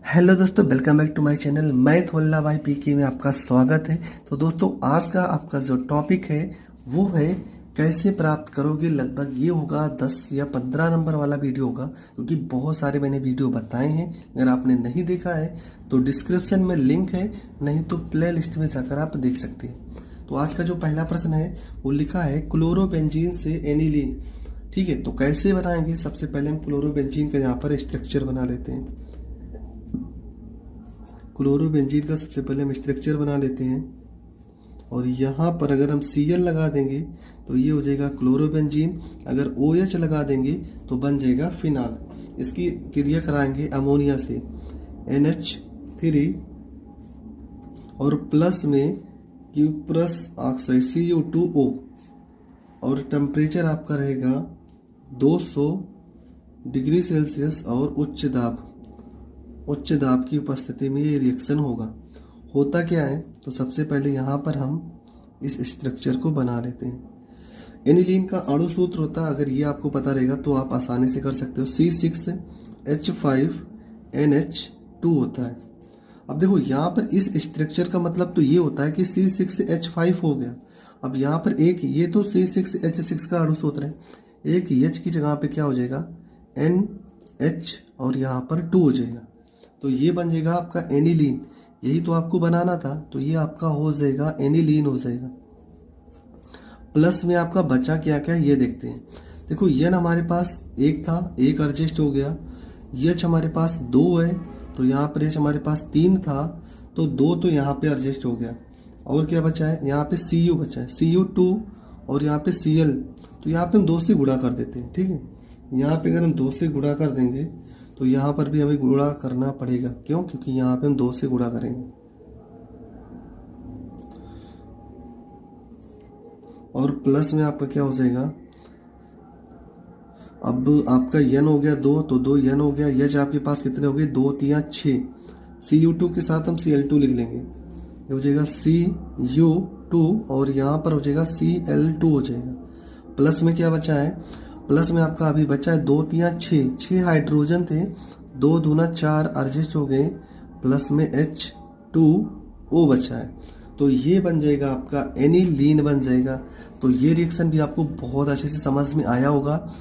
Hello दोस्तों, welcome back to my channel. मैं थोल्ला भाई पीके में आपका स्वागत है। तो दोस्तों, आज का आपका जो टॉपिक है वो है कैसे प्राप्त करोगे। लगभग ये होगा 10 या 15 नंबर वाला वीडियो होगा, क्योंकि बहुत सारे मैंने वीडियो बताए हैं। अगर आपने नहीं देखा है तो डिस्क्रिप्शन में लिंक है, नहीं तो प्ले लिस्ट में जाकर आप देख सकते हैं। तो आज का जो पहला प्रश्न है वो लिखा है क्लोरोबेंजीन से एनिलीन। ठीक है, तो कैसे बनाएंगे। सबसे पहले हम क्लोरोबेंजीन का यहाँ पर स्ट्रक्चर बना लेते हैं। क्लोरोबेंजीन का सबसे पहले हम स्ट्रक्चर बना लेते हैं, और यहाँ पर अगर हम Cl लगा देंगे तो ये हो जाएगा क्लोरोबेंजीन। अगर OH लगा देंगे तो बन जाएगा फिनाल। इसकी क्रिया कराएंगे अमोनिया से NH3 और प्लस में क्यूप्रस ऑक्साइड CO2O, और टेम्परेचर आपका रहेगा 200 डिग्री सेल्सियस और उच्च दाब की उपस्थिति में ये रिएक्शन होगा। होता क्या है, तो सबसे पहले यहाँ पर हम इस स्ट्रक्चर को बना लेते हैं। एनिलीन का अणु सूत्र होता है, अगर ये आपको पता रहेगा तो आप आसानी से कर सकते हो। C6H5NH2 होता है। अब देखो यहाँ पर इस स्ट्रक्चर का मतलब तो ये होता है कि C6H5 हो गया। अब यहाँ पर एक ये तो C6H6 का अणु सूत्र है, एक H की जगह पे क्या हो जाएगा NH और यहाँ पर 2 हो जाएगा, तो ये बन जाएगा आपका एनिलीन। यही तो आपको बनाना था, तो ये आपका हो जाएगा एनिलीन हो जाएगा। प्लस में आपका बचा क्या क्या ये देखते हैं। देखो N हमारे पास एक था, एक एडजस्ट हो गया। H हमारे पास 2 है, तो यहाँ पर H हमारे पास 3 था, तो 2 तो यहाँ पे एडजस्ट हो गया। और क्या बचा है, यहाँ पे Cu बचा है, Cu2 और यहाँ पे Cl, तो यहाँ पे हम 2 से गुणा कर देते हैं। ठीक है, यहाँ पे अगर हम 2 से गुणा कर देंगे तो यहाँ पर भी हमें गुणा करना पड़ेगा। क्यों, क्योंकि यहाँ पे हम 2 से गुणा करेंगे। और प्लस में आपका क्या हो जाएगा, अब आपका N हो गया 2, तो 2 N हो गया। H आपके पास कितने हो गए, 2 3 6। Cu2 के साथ हम Cl2 लिख लेंगे, ये हो जाएगा Cu2, और यहाँ पर हो जाएगा Cl2 हो जाएगा। प्लस में क्या बचा है, प्लस में आपका अभी बचा है 2 3 6 हाइड्रोजन थे, 2 दूना 4 एडजस्ट हो गए, प्लस में H2O बचा है, तो ये बन जाएगा आपका एनिलीन बन जाएगा। तो ये रिएक्शन भी आपको बहुत अच्छे से समझ में आया होगा।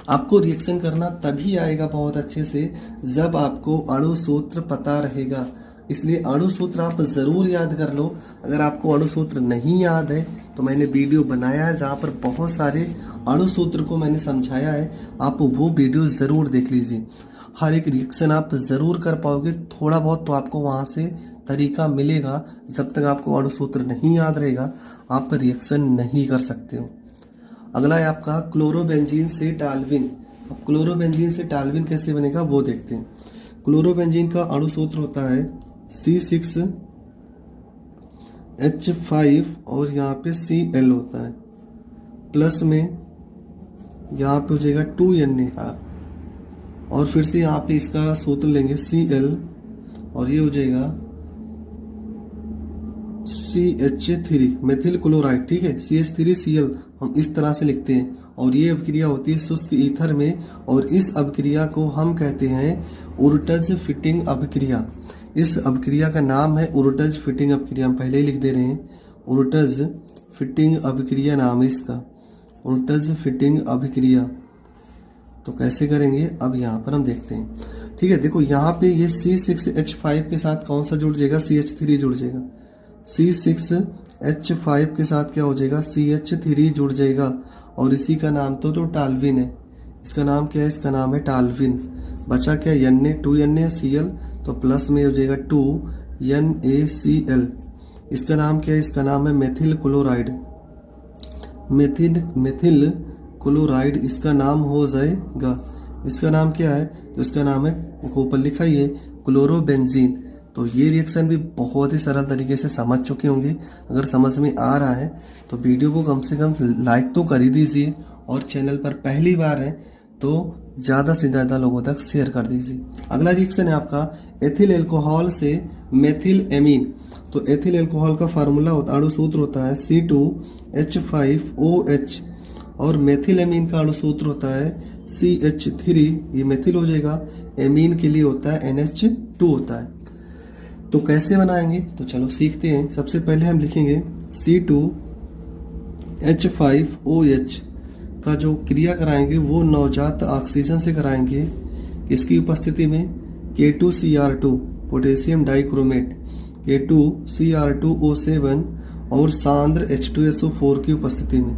आपको रिएक्शन करना तभी आएगा बहुत अच्छे से जब आपको अणु सूत्र पता रहेगा। इसलिए अणु सूत्र आप ज़रूर याद कर लो। अगर आपको अणु सूत्र नहीं याद है तो मैंने वीडियो बनाया है जहाँ पर बहुत सारे अणु सूत्र को मैंने समझाया है, आप वो वीडियो ज़रूर देख लीजिए। हर एक रिएक्शन आप ज़रूर कर पाओगे, थोड़ा बहुत तो आपको वहाँ से तरीका मिलेगा। जब तक आपको अणु सूत्र नहीं याद रहेगा आप रिएक्शन नहीं कर सकते हो। अगला है आपका क्लोरोबेंजीन से टाल्विन। अब क्लोरोबेंजीन से टाल्विन कैसे बनेगा वो देखते हैं। क्लोरोबेंजीन का अणु सूत्र होता है C6H5 और यहाँ पे Cl होता है, प्लस में यहाँ पे हो जाएगा 2Na, और फिर से यहाँ पे इसका सूत्र लेंगे Cl, और ये हो जाएगा CH3 मेथिल क्लोराइड। ठीक है, CH3Cl हम इस तरह से लिखते हैं, और ये अभिक्रिया होती है शुष्क ईथर में, और इस अभिक्रिया को हम कहते हैं उर्टज फिटिंग अभिक्रिया। इस अभिक्रिया का नाम है उर्टज फिटिंग अभिक्रिया। हम पहले ही लिख दे रहे हैं, उर्टज फिटिंग अभिक्रिया नाम है इसका, उर्टज फिटिंग अभिक्रिया। तो कैसे करेंगे अब यहाँ पर हम देखते हैं। ठीक है, देखो यहाँ पे ये C6H5 के साथ कौन सा जुड़ जाएगा, CH3 जुड़ जाएगा। C6H5 के साथ क्या हो जाएगा, CH3 जुड़ जाएगा, और इसी का नाम तो टाल्विन है। इसका नाम क्या है, इसका नाम है टाल्विन। बचा क्या, Na 2NaCl, तो प्लस में हो जाएगा 2NaCl। इसका नाम क्या है, इसका नाम है मेथिल क्लोराइड। मेथिल क्लोराइड इसका नाम हो जाएगा। इसका नाम क्या है, तो इसका नाम है, ऊपर लिखा ही है, क्लोरोबेंजीन। तो ये रिएक्शन भी बहुत ही सरल तरीके से समझ चुके होंगे। अगर समझ में आ रहा है तो वीडियो को कम से कम लाइक तो कर ही दीजिए, और चैनल पर पहली बार है तो ज़्यादा से ज़्यादा लोगों तक शेयर कर दीजिए। अगला रिएक्शन है आपका एथिल अल्कोहल से मेथिल एमीन। तो एथिल अल्कोहल का फार्मूला होता, अणु सूत्र होता है C2H5OH, और मेथिल एमीन का अणु सूत्र होता है CH3 ये मेथिल हो जाएगा, एमीन के लिए होता है NH2 होता है। तो कैसे बनाएंगे, तो चलो सीखते हैं। सबसे पहले हम लिखेंगे C2H5OH का जो क्रिया कराएंगे वो नवजात ऑक्सीजन से कराएंगे, किसकी उपस्थिति में, K2Cr2 पोटेशियम डाइक्रोमेट, K2Cr2O7 और सांद्र H2SO4 की उपस्थिति में,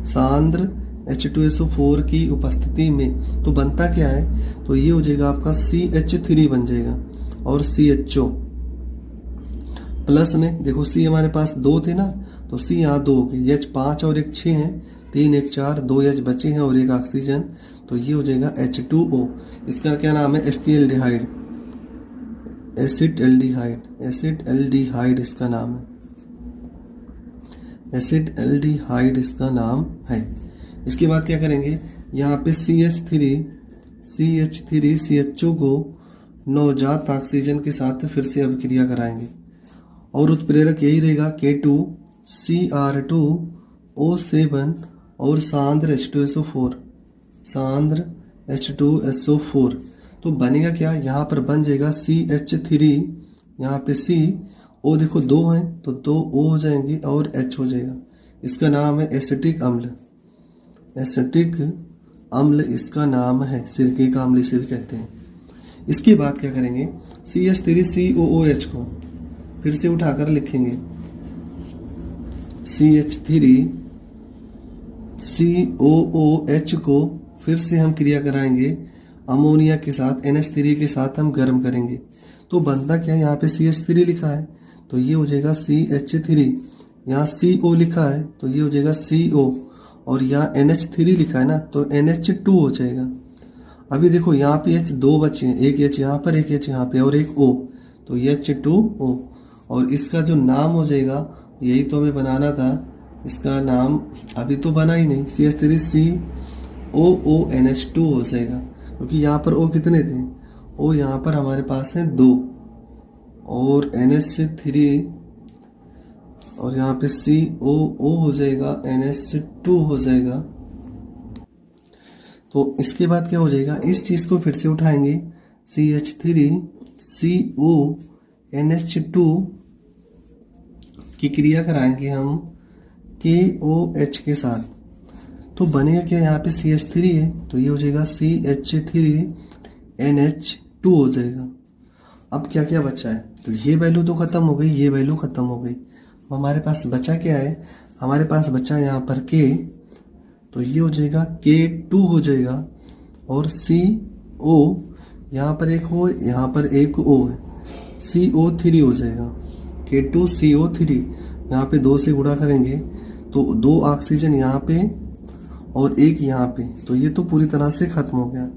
सांद्र H2SO4 की उपस्थिति में। तो बनता क्या है, तो ये हो जाएगा आपका CH3 बन जाएगा और CHO प्लस में, देखो C हमारे पास 2 थे ना, तो C यहाँ 2 हो गए, H 5 और 1 6 हैं, 3 1 4, 2 H बचे हैं और 1 ऑक्सीजन, तो ये हो जाएगा H2O। इसका क्या नाम है, एसिटिल्डिहाइड, एसिटिल्डिहाइड, एसिटिल्डिहाइड इसका नाम है, एसिटिल्डिहाइड इसका नाम है। इसके बाद क्या करेंगे, यहाँ पे CH3 CHO को नवजात ऑक्सीजन के साथ फिर से अभिक्रिया कराएंगे और उत्प्रेरक यही रहेगा K2Cr2O7 और सांद्र H2SO4, सांद्र H2SO4। तो बनेगा क्या, यहाँ पर बन जाएगा CH3, यहाँ पे C, O देखो 2 हैं तो 2 O हो जाएंगे और H हो जाएगा। इसका नाम है एसिटिक अम्ल, एसिटिक अम्ल इसका नाम है, सिरके का अम्ल इसे भी कहते हैं। इसके बाद क्या करेंगे, CH3COOH को फिर से उठाकर लिखेंगे, CH3COOH को फिर से हम क्रिया कराएंगे अमोनिया के साथ, NH3 के साथ हम गर्म करेंगे। तो बनता क्या है, यहाँ पे CH3 लिखा है तो ये हो जाएगा CH3, यहाँ CO लिखा है तो ये हो जाएगा CO, और यहाँ NH3 लिखा है ना तो NH2 हो जाएगा। अभी देखो यहाँ पे H 2 बचे हैं, एक H यहाँ पर, एक H यहाँ पे और एक O, तो ये H2O। और इसका जो नाम हो जाएगा, यही तो हमें बनाना था, इसका नाम अभी तो बना ही नहीं, CH3COONH2 हो जाएगा, क्योंकि यहाँ पर O कितने थे, O यहाँ पर हमारे पास है 2 और NH3 और यहाँ पे COO हो जाएगा, NH2 हो जाएगा। तो इसके बाद क्या हो जाएगा, इस चीज़ को फिर से उठाएंगे, CH3CONH2 की क्रिया कराएंगे हम KOH के साथ। तो बनेगा क्या, यहाँ पे CH3 है तो ये हो जाएगा CH3NH2 हो जाएगा। अब क्या क्या बचा है, तो ये वैल्यू तो खत्म हो गई, ये वैल्यू खत्म हो गई। अब हमारे पास बचा क्या है, हमारे पास बचा यहाँ पर K, तो ये हो जाएगा K2 हो जाएगा और CO यहाँ पर एक हो, यहाँ पर एक O है, CO3 हो जाएगा, K2CO3। यहाँ पे 2 से गुणा करेंगे तो 2 ऑक्सीजन यहाँ पे और 1 यहाँ पे, तो ये तो पूरी तरह से खत्म हो गया।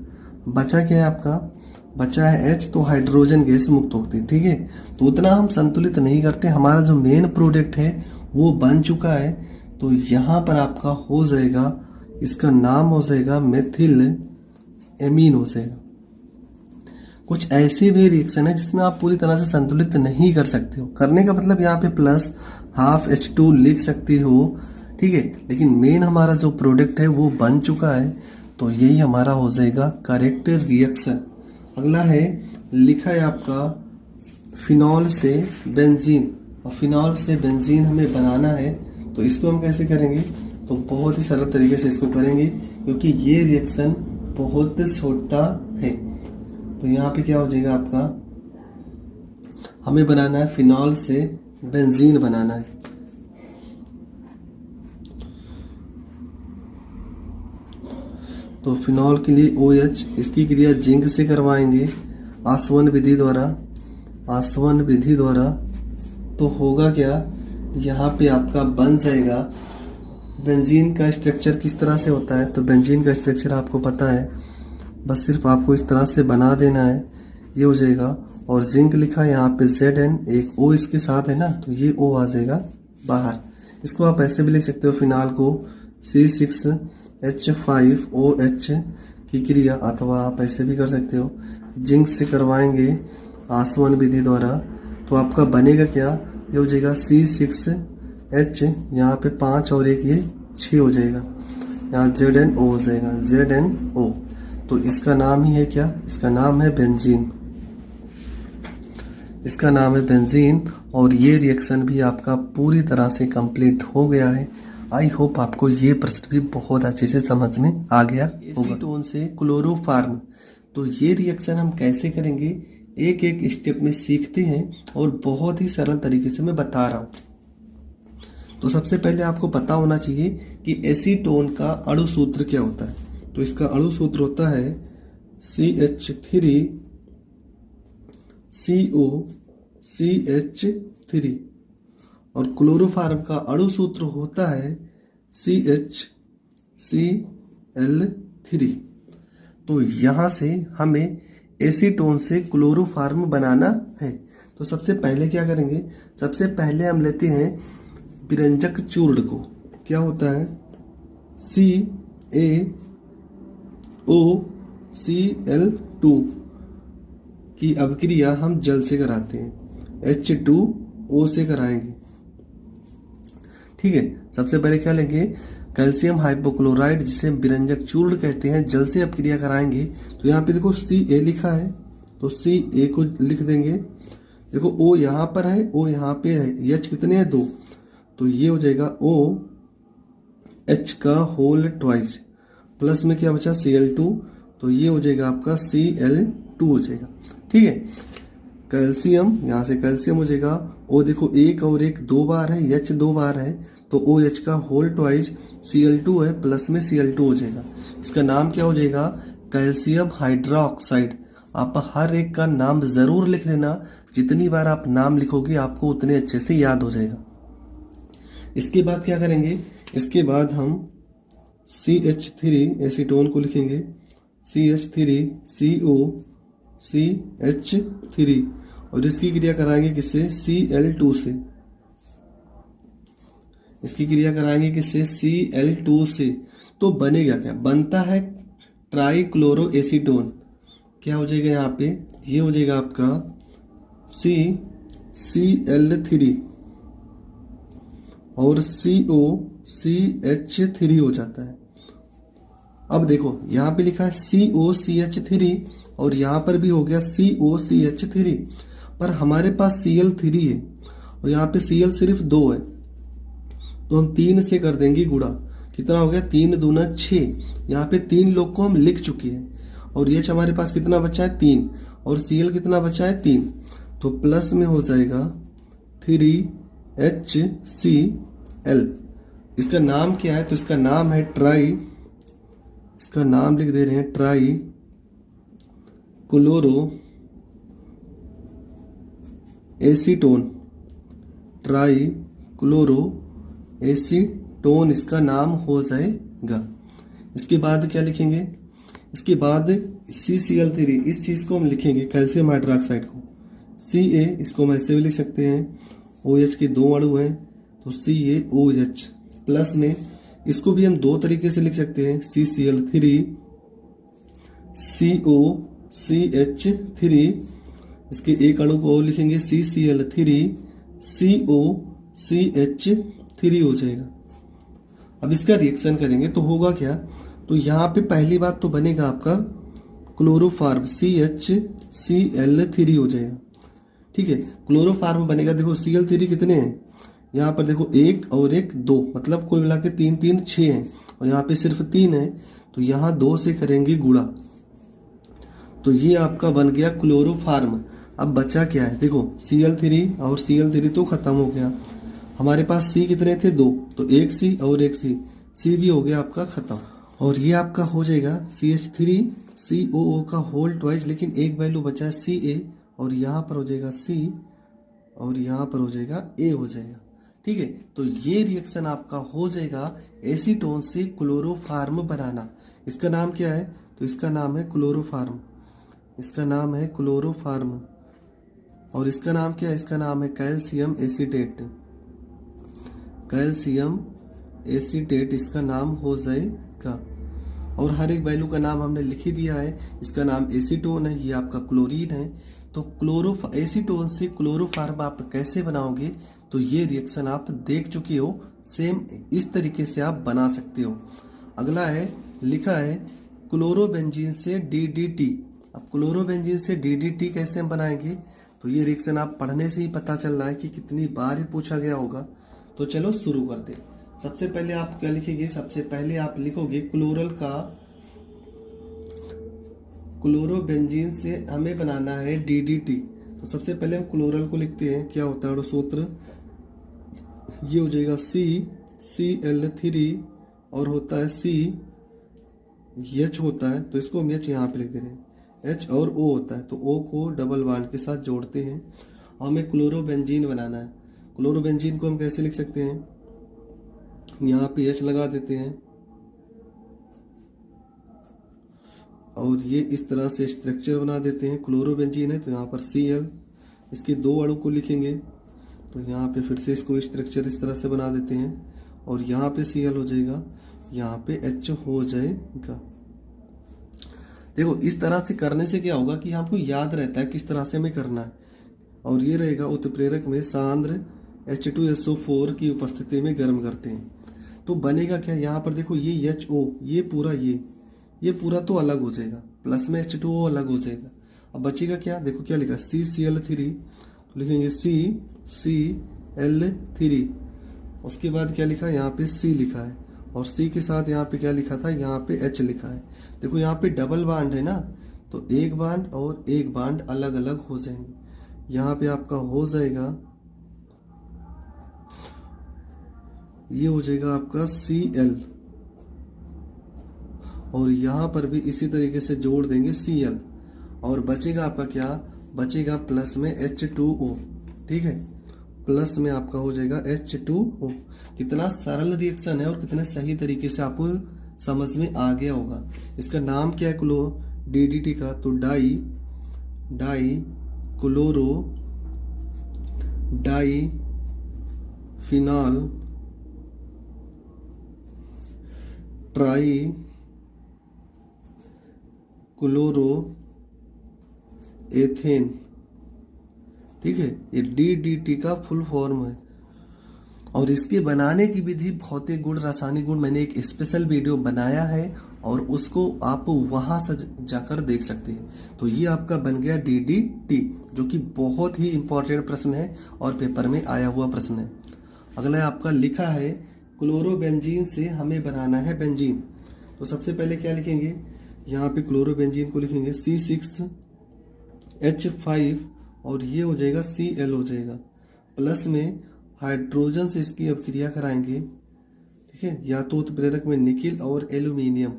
बचा क्या है आपका, बचा है H, तो हाइड्रोजन गैस मुक्त होती है, ठीक है। तो उतना हम संतुलित नहीं करते, हमारा जो मेन प्रोडक्ट है वो बन चुका है। तो यहाँ पर आपका हो जाएगा, इसका नाम हो जाएगा मेथिल एमीन हो जाएगा। कुछ ऐसे भी रिएक्शन है जिसमें आप पूरी तरह से संतुलित नहीं कर सकते हो, करने का मतलब यहाँ पे प्लस हाफ H2 लिख सकते हो, ठीक है, लेकिन मेन हमारा जो प्रोडक्ट है वो बन चुका है, तो यही हमारा हो जाएगा करेक्ट रिएक्शन। अगला है, लिखा है आपका फिनॉल से बेंजीन, और फिनॉल से बेंजीन हमें बनाना है, तो इसको हम कैसे करेंगे, तो बहुत ही सरल तरीके से इसको करेंगे, क्योंकि ये रिएक्शन बहुत छोटा है। तो यहाँ पे क्या हो जाएगा आपका, हमें बनाना है फिनॉल से बेंजीन बनाना है। तो फिनॉल के लिए OH, इसकी क्रिया जिंक से करवाएंगे आसवन विधि द्वारा, आसवन विधि द्वारा। तो होगा क्या, यहाँ पे आपका बन जाएगा, बेंजीन का स्ट्रक्चर किस तरह से होता है, तो बेंजीन का स्ट्रक्चर आपको पता है, बस सिर्फ आपको इस तरह से बना देना है, ये हो जाएगा। और जिंक लिखा है यहाँ पे Zn, एक O इसके साथ है ना, तो ये O आ जाएगा बाहर। इसको आप ऐसे भी लिख सकते हो, फिनाल को C6H5OH की क्रिया, अथवा आप ऐसे भी कर सकते हो, जिंक से करवाएंगे आसवन विधि द्वारा। तो आपका बनेगा क्या, ये हो जाएगा C6H, यहाँ पे 5 और 1 ये 6 हो जाएगा, यहाँ ZnO हो जाएगा, ZnO। तो इसका नाम ही है क्या, इसका नाम है बेंजीन, इसका नाम है बेंजीन। और ये रिएक्शन भी आपका पूरी तरह से कंप्लीट हो गया है। आई होप आपको ये प्रश्न भी बहुत अच्छे से समझ में आ गया होगा। एसीटोन से क्लोरोफार्म, तो ये रिएक्शन हम कैसे करेंगे एक एक स्टेप में सीखते हैं और बहुत ही सरल तरीके से मैं बता रहा हूँ। तो सबसे पहले आपको पता होना चाहिए कि एसीटोन का अणु सूत्र क्या होता है। तो इसका अणु सूत्र होता है CH3COCH3 और क्लोरोफार्म का अणु सूत्र होता है CHCl3। तो यहाँ से हमें एसीटोन से क्लोरोफार्म बनाना है। तो सबसे पहले क्या करेंगे, सबसे पहले हम लेते हैं विरंजक चूर्ण को। क्या होता है CaOCl2 की अभिक्रिया हम जल से कराते हैं, H2O से कराएंगे। ठीक है, सबसे पहले क्या लेंगे, कैल्शियम हाइपोक्लोराइड जिसे हम विरंजक चूर्ण कहते हैं, जल से अपक्रिया कराएंगे। तो यहाँ पे देखो Ca लिखा है, तो Ca को लिख देंगे। देखो O यहाँ पर है, O यहाँ पे है, H कितने हैं 2, तो ये हो जाएगा OH का होल ट्वाइस, प्लस में क्या बचा Cl2, तो ये हो जाएगा आपका Cl2 हो जाएगा। ठीक है, कैल्शियम यहाँ से कैल्शियम हो जाएगा, O देखो एक और एक 2 बार है, H 2 बार है, तो OH का होल ट्वाइस Cl2 है, प्लस में Cl2 हो जाएगा। इसका नाम क्या हो जाएगा, कैल्शियम हाइड्रोक्साइड। आप हर एक का नाम जरूर लिख लेना, जितनी बार आप नाम लिखोगे आपको उतने अच्छे से याद हो जाएगा। इसके बाद क्या करेंगे, इसके बाद हम CH3 एसीटोन को लिखेंगे, CH3COCH3 और इसकी क्रिया कराएंगे किससे, Cl2 से। इसकी क्रिया कराएंगे किससे, Cl2 से। तो बनेगा क्या, बनता है ट्राइक्लोरो एसीटोन। क्या हो जाएगा यहाँ पे, ये हो जाएगा आपका CCl3 और COCH3 हो जाता है। अब देखो यहाँ पे लिखा है COCH3 और यहाँ पर भी हो गया COCH3, पर हमारे पास Cl3 है और यहाँ पे Cl सिर्फ 2 है, तो हम 3 से कर देंगे गुणा। कितना हो गया, 3 दूना 6। यहाँ पे 3 लोग को हम लिख चुके हैं और H हमारे पास कितना बचा है 3 और Cl कितना बचा है 3, तो प्लस में हो जाएगा 3HCl। इसका नाम क्या है, तो इसका नाम है इसका नाम लिख दे रहे हैं try chloro acetone, try chloro acetone इसका नाम हो जाएगा। इसके बाद क्या लिखेंगे, इसके बाद CCl3 इस चीज को हम लिखेंगे कैल्शियम हाइड्रोक्साइड को, Ca इसको हम ऐसे भी लिख सकते हैं, OH के 2 अणु हैं तो CaOH, प्लस में इसको भी हम 2 तरीके से लिख सकते हैं, CCl3 COCH3, इसके एक अणु को और लिखेंगे CCl3 COCH3 हो जाएगा। अब इसका रिएक्शन करेंगे तो होगा क्या, तो यहाँ पे पहली बात तो बनेगा आपका क्लोरोफार्म CHCl3 हो जाएगा। ठीक है, क्लोरोफार्म बनेगा। देखो Cl3 कितने हैं, यहाँ पर देखो 1 और 1 2, मतलब कुल मिला के 3 3 6 हैं और यहाँ पे सिर्फ 3 है, तो यहाँ 2 से करेंगे गुणा, तो ये आपका बन गया क्लोरोफार्म। अब बचा क्या है, देखो Cl3 और Cl3 तो खत्म हो गया, हमारे पास C कितने थे 2, तो 1 C और 1 C भी हो गया आपका खत्म। और ये आपका हो जाएगा CH3COO का होल ट्वाइस, लेकिन एक वैल्यू बचा है Ca और यहाँ पर हो जाएगा C और यहाँ पर हो जाएगा A हो जाएगा। ठीक है, तो ये रिएक्शन आपका हो जाएगा एसीटोन से क्लोरोफार्म बनाना। इसका नाम क्या है, तो इसका नाम है क्लोरोफार्म, इसका नाम है क्लोरोफार्म। और इसका नाम क्या है, इसका नाम है कैल्शियम एसीटेट, कैल्शियम एसीटेट इसका नाम हो जाएगा। और हर एक वैल्यू का नाम हमने लिख ही दिया है। इसका नाम एसीटोन है, ये आपका क्लोरीन है। तो एसीटोन से क्लोरोफार्म आप कैसे बनाओगे, तो ये रिएक्शन आप देख चुके हो, सेम इस तरीके से आप बना सकते हो। अगला है, लिखा है क्लोरोबेंजीन से DDT। अब क्लोरोबेंजीन से DDT कैसे हम बनाएंगे, तो ये रिएक्शन आप पढ़ने से ही पता चल रहा है कि कितनी बार ये पूछा गया होगा। तो चलो शुरू करते हैं। सबसे पहले आप क्या लिखेंगे, सबसे पहले आप लिखोगे क्लोरल का, क्लोरोबेंजीन से हमें बनाना है DDT। तो सबसे पहले हम क्लोरल को लिखते हैं, क्या होता है सूत्र, ये हो जाएगा CCl3 और होता है CH होता है, तो इसको हम H यहाँ पे लिख दे रहे हैं। H और O होता है, तो O को डबल बॉन्ड के साथ जोड़ते हैं। हमें क्लोरोबेंजीन बनाना है। क्लोरोबेंजीन को हम कैसे लिख सकते हैं, यहाँ पे H लगा देते हैं और ये इस तरह से स्ट्रक्चर बना देते हैं। क्लोरोबेंजीन है तो यहाँ पर Cl, इसके दो अणु को लिखेंगे तो यहाँ पे फिर से इसको स्ट्रक्चर इस तरह से बना देते हैं और यहाँ पे Cl हो जाएगा, यहाँ पे H हो जाएगा। देखो इस तरह से करने से क्या होगा कि हमको याद रहता है किस तरह से हमें करना है। और ये रहेगा उत्प्रेरक में सांद्र H2SO4 की उपस्थिति में गर्म करते हैं तो बनेगा क्या, यहाँ पर देखो ये HO, ये पूरा ये पूरा तो अलग हो जाएगा, प्लस में H2O अलग हो जाएगा। अब बचेगा क्या, देखो क्या लिखा CCl3, तो लिखेंगे CCl3, उसके बाद क्या लिखा, यहाँ पे C लिखा है और C के साथ यहाँ पे क्या लिखा था, यहाँ पे H लिखा है। देखो यहाँ पे डबल बॉन्ड है ना, तो एक बॉन्ड और एक बॉन्ड अलग अलग हो जाएंगे। यहाँ पे आपका हो जाएगा, ये हो जाएगा आपका Cl और यहाँ पर भी इसी तरीके से जोड़ देंगे Cl और बचेगा आपका क्या, बचेगा प्लस में H2O। ठीक है, प्लस में आपका हो जाएगा H2O। कितना सरल रिएक्शन है और कितने सही तरीके से आपको समझ में आ गया होगा। इसका नाम क्या है DDT का, तो dichlorodiphenyltrichloroethane. ठीक है, ये DDT का फुल फॉर्म है और इसके बनाने की विधि भौतिक गुण रासायनिक गुण मैंने एक स्पेशल वीडियो बनाया है और उसको आप वहां से जाकर देख सकते हैं। तो ये आपका बन गया DDT, जो कि बहुत ही इंपॉर्टेंट प्रश्न है और पेपर में आया हुआ प्रश्न है। अगला आपका लिखा है क्लोरोबेंजीन से हमें बनाना है बेंजीन। तो सबसे पहले क्या लिखेंगे, यहाँ पे क्लोरोबेंजीन को लिखेंगे C6H5 और ये हो जाएगा Cl हो जाएगा, प्लस में हाइड्रोजन से इसकी अभिक्रिया कराएंगे। ठीक है, या तो उत्प्रेरक में निकिल और एल्यूमिनियम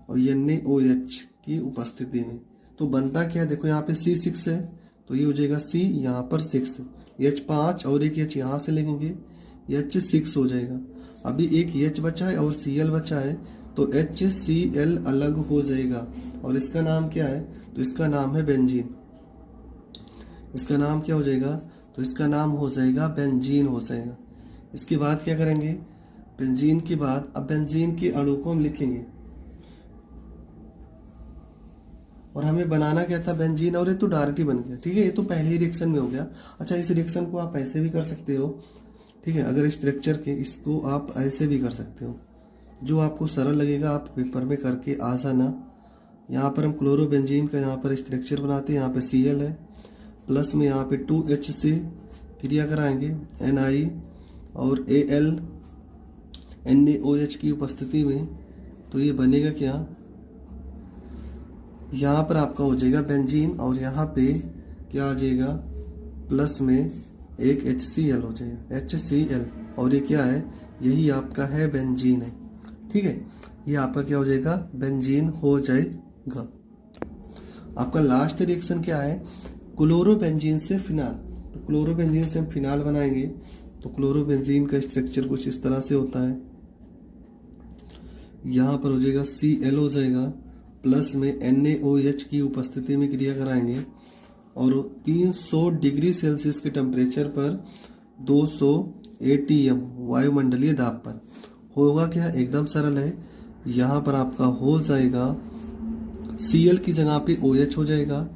और NaOH की उपस्थिति में, तो बनता क्या है, देखो यहाँ पे C6 है तो ये हो जाएगा C, यहाँ पर 6, H5 और एक H यहाँ से लेंगे, H6 हो जाएगा। अभी एक H बचा है और Cl बचा है तो HCl अलग हो जाएगा और इसका नाम क्या है, तो इसका नाम है बेंजीन। इसका नाम क्या हो जाएगा, तो इसका नाम हो जाएगा बेंजीन हो जाएगा। इसके बाद क्या करेंगे, बेंजीन के बाद अब बेंजीन के अणु को हम लिखेंगे और हमें बनाना क्या था, बेंजीन, और ये तो डायरेक्ट ही बन गया। ठीक है, ये तो पहले ही रिएक्शन में हो गया। अच्छा, इस रिएक्शन को आप ऐसे भी कर सकते हो। ठीक है, अगर स्ट्रक्चर के इसको आप ऐसे भी कर सकते हो, जो आपको सरल लगेगा आप पेपर में करके आ जाना। यहाँ पर हम क्लोरोबेंजीन का यहाँ पर स्ट्रक्चर बनाते हैं, यहाँ पे Cl है, प्लस में यहाँ पे 2H से क्रिया कराएंगे Na और Al NaOH की उपस्थिति में, तो ये बनेगा क्या, यहाँ पर आपका हो जाएगा बेंजीन और यहाँ पे क्या आ जाएगा, प्लस में एक HCl हो जाएगा, HCl, और ये क्या है, यही आपका है बेंजीन है। ठीक है, ये आपका क्या हो जाएगा, बेंजीन हो जाएगा। आपका लास्ट रिएक्शन क्या है, क्लोरोबेंजीन से फिनाल। तो क्लोरोबेंजीन से हम फिनाल बनाएंगे तो क्लोरोबेंजीन का स्ट्रक्चर कुछ इस तरह से होता है। यहाँ पर हो जाएगा Cl हो जाएगा, प्लस में NaOH की उपस्थिति में क्रिया कराएंगे और 300 डिग्री सेल्सियस के टेम्परेचर पर 200 ATM वायुमंडलीय दाब पर होगा क्या, एकदम सरल है। यहाँ पर आपका हो जाएगा Cl की जगह पे OH हो जाएगा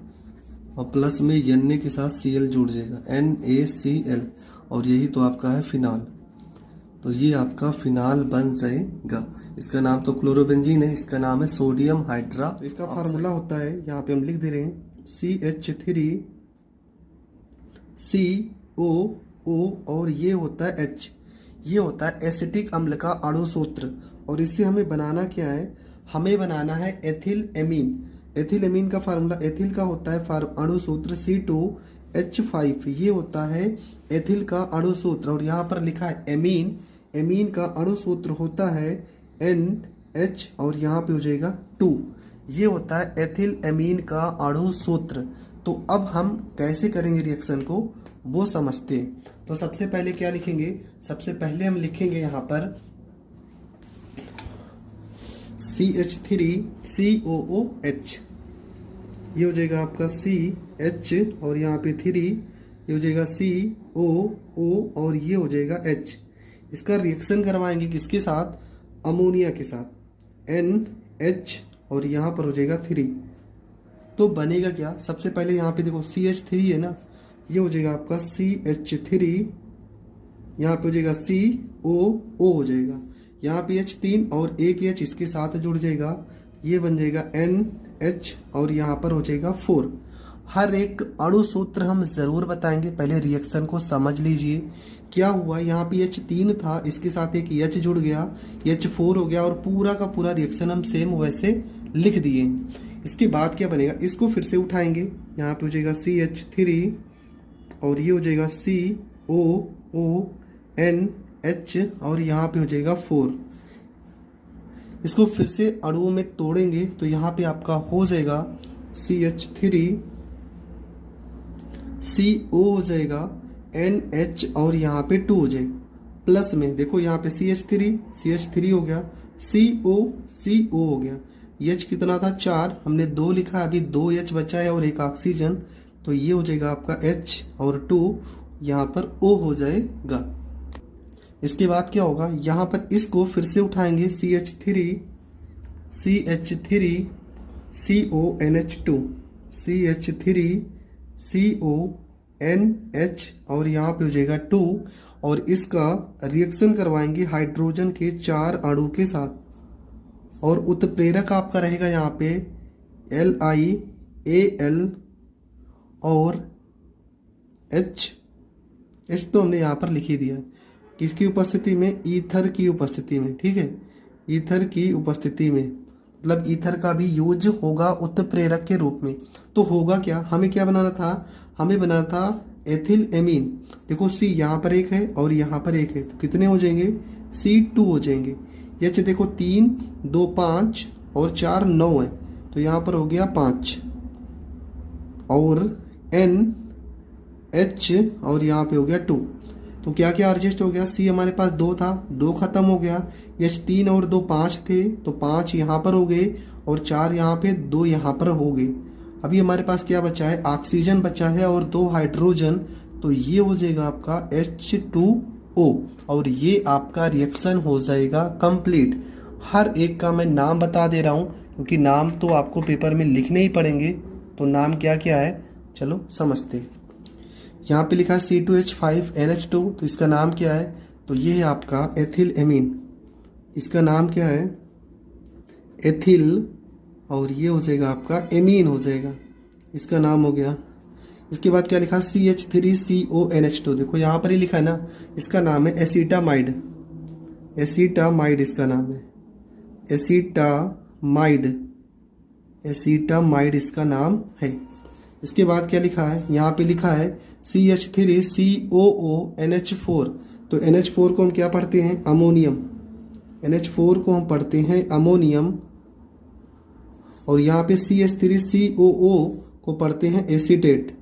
और प्लस में Na के साथ Cl जुड़ जाएगा, NaCl, और यही तो आपका है फिनाल। तो ये आपका फिनाल बन जाएगा। इसका नाम तो क्लोरोबेंजीन है, इसका नाम है सोडियम हाइड्रा। तो इसका फार्मूला होता है, यहाँ पे हम लिख दे रहे हैं CH3COO और ये होता है H। ये होता है एसिटिक अम्ल का अणु सूत्र। और इससे हमें बनाना क्या है, हमें बनाना है एथिल एमीन। एथिल एमीन का फार्मूला, एथिल का होता है अणु सूत्र C2H5। ये होता है एथिल का अणु सूत्र। और यहाँ पर लिखा है एमीन, एमीन का अणु सूत्र होता है NH और यहाँ पे हो जाएगा 2। ये होता है एथिल एमीन का अणु सूत्र। तो अब हम कैसे करेंगे रिएक्शन को वो समझते हैं। तो सबसे पहले क्या लिखेंगे, सबसे पहले हम लिखेंगे यहाँ पर CH3COOH। ये हो जाएगा आपका CH और यहाँ पे 3, ये हो जाएगा COO और ये हो जाएगा H। इसका रिएक्शन करवाएंगे किसके साथ, अमोनिया के साथ, NH और यहाँ पर हो जाएगा 3। तो बनेगा क्या, सबसे पहले यहाँ पे देखो CH3 है ना, ये हो जाएगा आपका CH3, यहाँ पे हो जाएगा COO हो जाएगा, यहाँ पे H3 और एक H इसके साथ जुड़ जाएगा, ये बन जाएगा NH और यहाँ पर हो जाएगा 4। हर एक अणु सूत्र हम जरूर बताएंगे, पहले रिएक्शन को समझ लीजिए क्या हुआ। यहाँ पे H3 था, इसके साथ एक H जुड़ गया, H4 हो गया और पूरा का पूरा रिएक्शन हम सेम वैसे लिख दिए। इसके बाद क्या बनेगा, इसको फिर से उठाएंगे, यहाँ पे हो जाएगा CH3 और ये हो जाएगा COONH और यहाँ पे हो जाएगा 4। इसको फिर से अणुओं में तोड़ेंगे तो यहाँ पे आपका हो जाएगा CH3CO हो जाएगा, NH और यहाँ पे 2 हो जाएगा। प्लस में देखो यहाँ पे CH3 हो गया, CO हो गया। H कितना था 4, हमने 2 लिखा, अभी 2 H बचा है और एक ऑक्सीजन, तो ये हो जाएगा आपका H और 2 यहाँ पर O हो जाएगा। इसके बाद क्या होगा, यहाँ पर इसको फिर से उठाएंगे CH3CONH2 CH3CONH और यहाँ पे हो जाएगा 2 और इसका रिएक्शन करवाएंगे हाइड्रोजन के 4 अणु के साथ। और उत्प्रेरक आपका रहेगा यहाँ पे LiAl और H तो हमने यहाँ पर लिख ही दिया, किसकी उपस्थिति में, ईथर की उपस्थिति में, ठीक है, ईथर की उपस्थिति में, मतलब ईथर का भी यूज होगा उत्प्रेरक के रूप में। तो होगा क्या, हमें क्या बनाना था, हमें बनाना था एथिल एमीन। देखो C यहाँ पर एक है और यहाँ पर एक है, तो कितने हो जाएंगे, C2 हो जाएंगे। H देखो 3 2 5 और 4 9 है, तो यहाँ पर हो गया 5 और NH और यहाँ पे हो गया 2। तो क्या क्या एडजस्ट हो गया, C हमारे पास 2 था, 2 खत्म हो गया, H3 और 2 5 थे, तो 5 यहाँ पर हो गए और 4 यहाँ पे, 2 यहाँ पर हो गए। अभी हमारे पास क्या बचा है, ऑक्सीजन बचा है और 2 हाइड्रोजन, तो ये हो जाएगा आपका H2O और ये आपका रिएक्शन हो जाएगा कंप्लीट। हर एक का मैं नाम बता दे रहा हूँ क्योंकि नाम तो आपको पेपर में लिखने ही पड़ेंगे। तो नाम क्या क्या है चलो समझते हैं। यहाँ पे लिखा है C2H5NH2, तो इसका नाम क्या है, तो ये है आपका एथिल एमीन, इसका नाम क्या है एथिल और ये हो जाएगा आपका एमीन हो जाएगा, इसका नाम हो गया। इसके बाद क्या लिखा CH3CONH2, देखो यहाँ पर ही लिखा है ना, इसका नाम है एसीटामाइड, एसीटामाइड इसका नाम है, एसीटामाइड इसका नाम है। इसके बाद क्या लिखा है, यहाँ पे लिखा है CH3COONH4, तो NH4 को हम क्या पढ़ते हैं, अमोनियम, NH4 को हम पढ़ते हैं अमोनियम। और यहाँ पे CH3COO को पढ़ते हैं एसीटेट,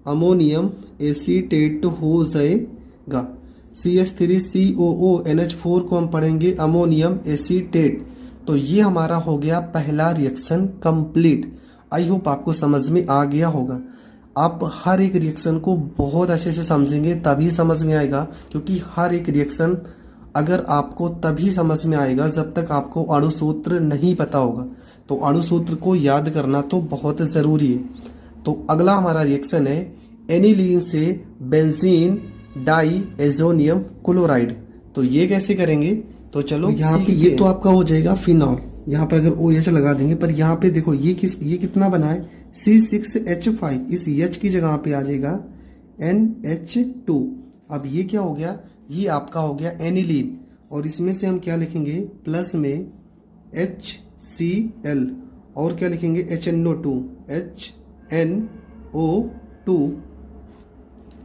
अमोनियम एसीटेट हो जाएगा। CH3COONH4 को हम पढ़ेंगे अमोनियम एसीटेट। तो ये हमारा हो गया पहला रिएक्शन कंप्लीट। आई होप आपको समझ में आ गया होगा। आप हर एक रिएक्शन को बहुत अच्छे से समझेंगे तभी समझ में आएगा, क्योंकि हर एक रिएक्शन अगर आपको तभी समझ में आएगा जब तक आपको अणुसूत्र नहीं पता होगा। तो अणुसूत्र को याद करना तो बहुत ज़रूरी है। तो अगला हमारा रिएक्शन है एनिलीन से बेंजीन डाई एजोनियम क्लोराइड। तो ये कैसे करेंगे, तो चलो यहाँ पे ये तो आपका हो जाएगा फिनॉल, यहाँ पर अगर OH लगा देंगे, पर यहाँ पे देखो ये कितना बना है C6H5, इस H की जगह पे आ जाएगा NH2। अब ये क्या हो गया, ये आपका हो गया एनिलीन, और इसमें से हम क्या लिखेंगे प्लस में HCl, और क्या लिखेंगे HNO2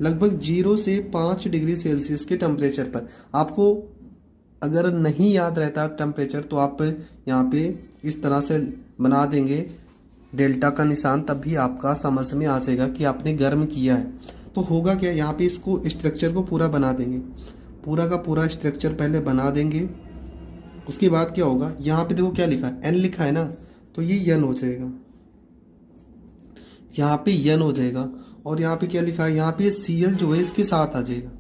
लगभग 0 से 5 डिग्री सेल्सियस के टेम्परेचर पर। आपको अगर नहीं याद रहता टेम्परेचर तो आप यहाँ पे इस तरह से बना देंगे डेल्टा का निशान, तब भी आपका समझ में आ जाएगा कि आपने गर्म किया है। तो होगा क्या, यहाँ पे इसको स्ट्रक्चर को पूरा बना देंगे, पूरा का पूरा स्ट्रक्चर पहले बना देंगे। उसके बाद क्या होगा, यहाँ पे देखो क्या लिखा है, N लिखा है ना, तो ये N हो जाएगा, यहाँ पे N हो जाएगा। और यहाँ पे क्या लिखा है, यहाँ पे Cl जो है इसके साथ आ जाएगा,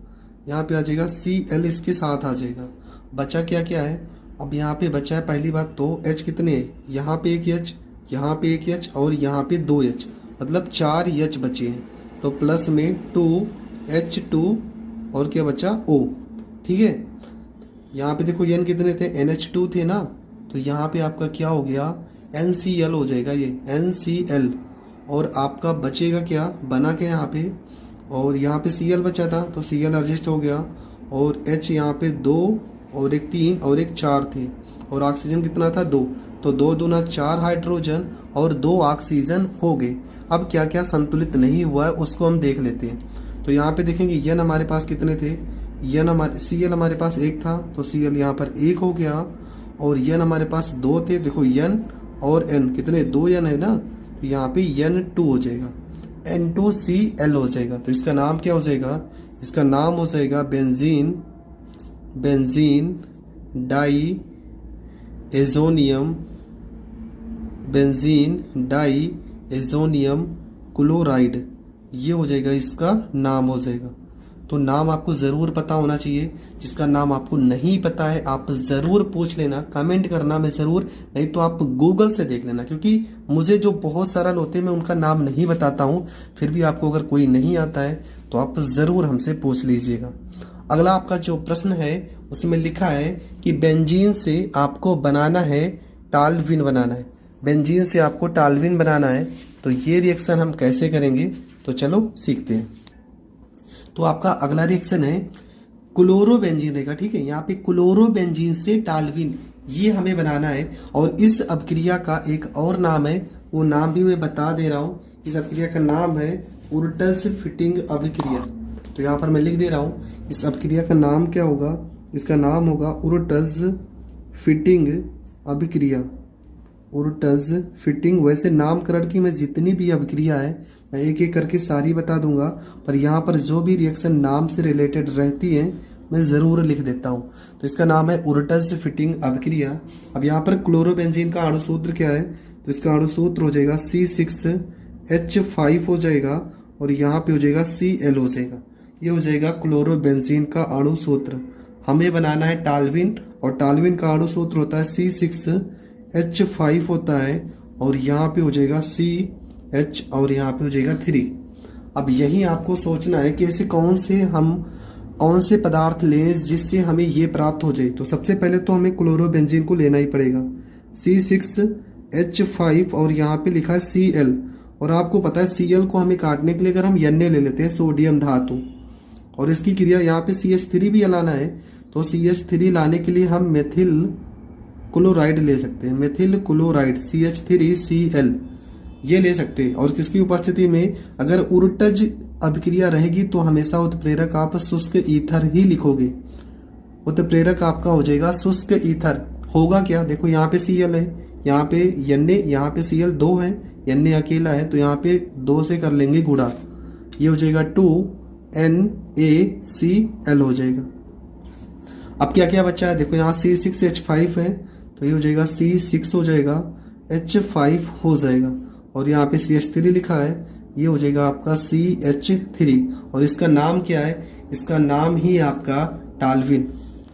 यहाँ पे आ जाएगा Cl इसके साथ आ जाएगा। बचा क्या क्या है, अब यहाँ पे बचा है पहली बात तो H कितने हैं, यहाँ पे एक H, यहाँ पे एक H और यहाँ पे 2 H, मतलब 4 H बचे हैं। तो प्लस में 2H2 और क्या बचा O, ठीक है। यहाँ पे देखो N कितने थे, NH2 थे ना, तो यहाँ पे आपका क्या हो गया NCl हो जाएगा, ये NCl। और आपका बचेगा क्या, बना के यहाँ पे, और यहाँ पे Cl बचा था तो Cl एडजस्ट हो गया, और H यहाँ पे 2 और एक 3 और एक 4 थे, और ऑक्सीजन कितना था 2, तो 2 दूना 4 हाइड्रोजन और 2 ऑक्सीजन हो गए। अब क्या क्या संतुलित नहीं हुआ है उसको हम देख लेते हैं। तो यहाँ पे देखेंगे N हमारे पास कितने थे, N हमारे Cl हमारे पास 1 था तो Cl यहाँ पर 1 हो गया, और N हमारे पास 2 थे, देखो N और N कितने 2 N है ना, तो यहाँ पे N2 हो जाएगा, N2Cl हो जाएगा। तो इसका नाम क्या हो जाएगा, इसका नाम हो जाएगा बेंजीन डाई एजोनियम क्लोराइड, ये हो जाएगा, इसका नाम हो जाएगा। तो नाम आपको ज़रूर पता होना चाहिए। जिसका नाम आपको नहीं पता है आप ज़रूर पूछ लेना, कमेंट करना, मैं ज़रूर, नहीं तो आप गूगल से देख लेना, क्योंकि मुझे जो बहुत सरल होते हैं मैं उनका नाम नहीं बताता हूँ। फिर भी आपको अगर कोई नहीं आता है तो आप ज़रूर हमसे पूछ लीजिएगा। अगला आपका जो प्रश्न है उसमें लिखा है कि बेंजीन से आपको बनाना है टालविन बनाना है, बेंजीन से आपको टालविन बनाना है, तो ये रिएक्शन हम कैसे करेंगे, तो चलो सीखते हैं। तो आपका अगला रिएक्शन है क्लोरोबेंजीन रहेगा, ठीक है। यहाँ पे क्लोरोबेंजीन से टालविन ये हमें बनाना है, और इस अपक्रिया का एक और नाम है, वो नाम भी मैं बता दे रहा हूँ। इस अपक्रिया का नाम है उर्टल्स फिटिंग अभिक्रिया। तो यहाँ पर मैं लिख दे रहा हूँ, इस अपक्रिया का नाम क्या होगा, इसका नाम होगा उर्टल्स फिटिंग अभिक्रिया, उर्टल्स फिटिंग। वैसे नामकरण की मैं जितनी भी अभिक्रिया है मैं एक एक करके सारी बता दूंगा, पर यहाँ पर जो भी रिएक्शन नाम से रिलेटेड रहती है मैं ज़रूर लिख देता हूँ। तो इसका नाम है उर्टल्स फिटिंग अभिक्रिया। अब यहाँ पर क्लोरोबेंजीन का अणुसूत्र क्या है, तो इसका अणुसूत्र हो जाएगा C6H5 हो जाएगा, और यहाँ पे हो जाएगा Cl हो जाएगा। ये हो जाएगा क्लोरोबेंजीन का अणुसूत्र। हमें बनाना है टालविन, और टालविन का अणुसूत्र होता है C6H5 होता है, और यहाँ पे हो जाएगा CH और यहाँ पे हो जाएगा 3। अब यही आपको सोचना है कि ऐसे कौन से पदार्थ लें जिससे हमें ये प्राप्त हो जाए। तो सबसे पहले तो हमें क्लोरोबेंजीन को लेना ही पड़ेगा, C6H5 और यहाँ पे लिखा है Cl, और आपको पता है Cl को हमें काटने के लिए अगर हम Na ले लेते हैं, सोडियम धातु, और इसकी क्रिया यहाँ पे CH3 भी लाना है, तो CH3 लाने के लिए हम मेथिल क्लोराइड ले सकते हैं, मेथिल क्लोराइड CH3Cl ये ले सकते हैं। और किसकी उपस्थिति में अगर उर्टज अभिक्रिया रहेगी तो हमेशा उत्प्रेरक आप शुष्क ईथर ही लिखोगे, उत्प्रेरक आपका हो जाएगा शुष्क ईथर। होगा क्या, देखो यहाँ पे Cl है, यहाँ पे Na, यहाँ पे Cl 2 है, Na अकेला है, तो यहाँ पे 2 से कर लेंगे गुणा, ये हो जाएगा 2NaCl हो जाएगा। अब क्या क्या बचा है, देखो यहाँ C6H5 है, तो ये हो जाएगा C6 हो जाएगा, H5 हो जाएगा, और यहाँ पे CH3 लिखा है, ये हो जाएगा आपका CH3। और इसका नाम क्या है, इसका नाम ही आपका टालविन,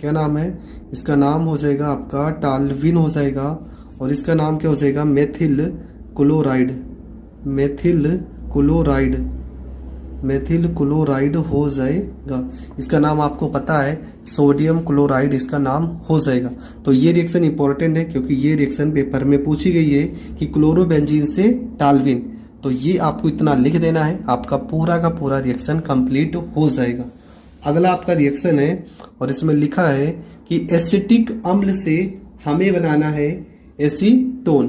क्या नाम है, इसका नाम हो जाएगा आपका टालविन हो जाएगा, और इसका नाम क्या हो जाएगा methyl chloride, methyl chloride, methyl chloride हो जाएगा। इसका नाम आपको पता है, सोडियम क्लोराइड इसका नाम हो जाएगा। तो ये रिएक्शन इंपॉर्टेंट है क्योंकि ये रिएक्शन पेपर में पूछी गई है कि क्लोरोबेंजीन से टाल्विन। तो ये आपको इतना लिख देना है, आपका पूरा का पूरा रिएक्शन कंप्लीट हो जाएगा। अगला आपका रिएक्शन है और इसमें लिखा है कि एसिटिक अम्ल से हमें बनाना है एसीटोन।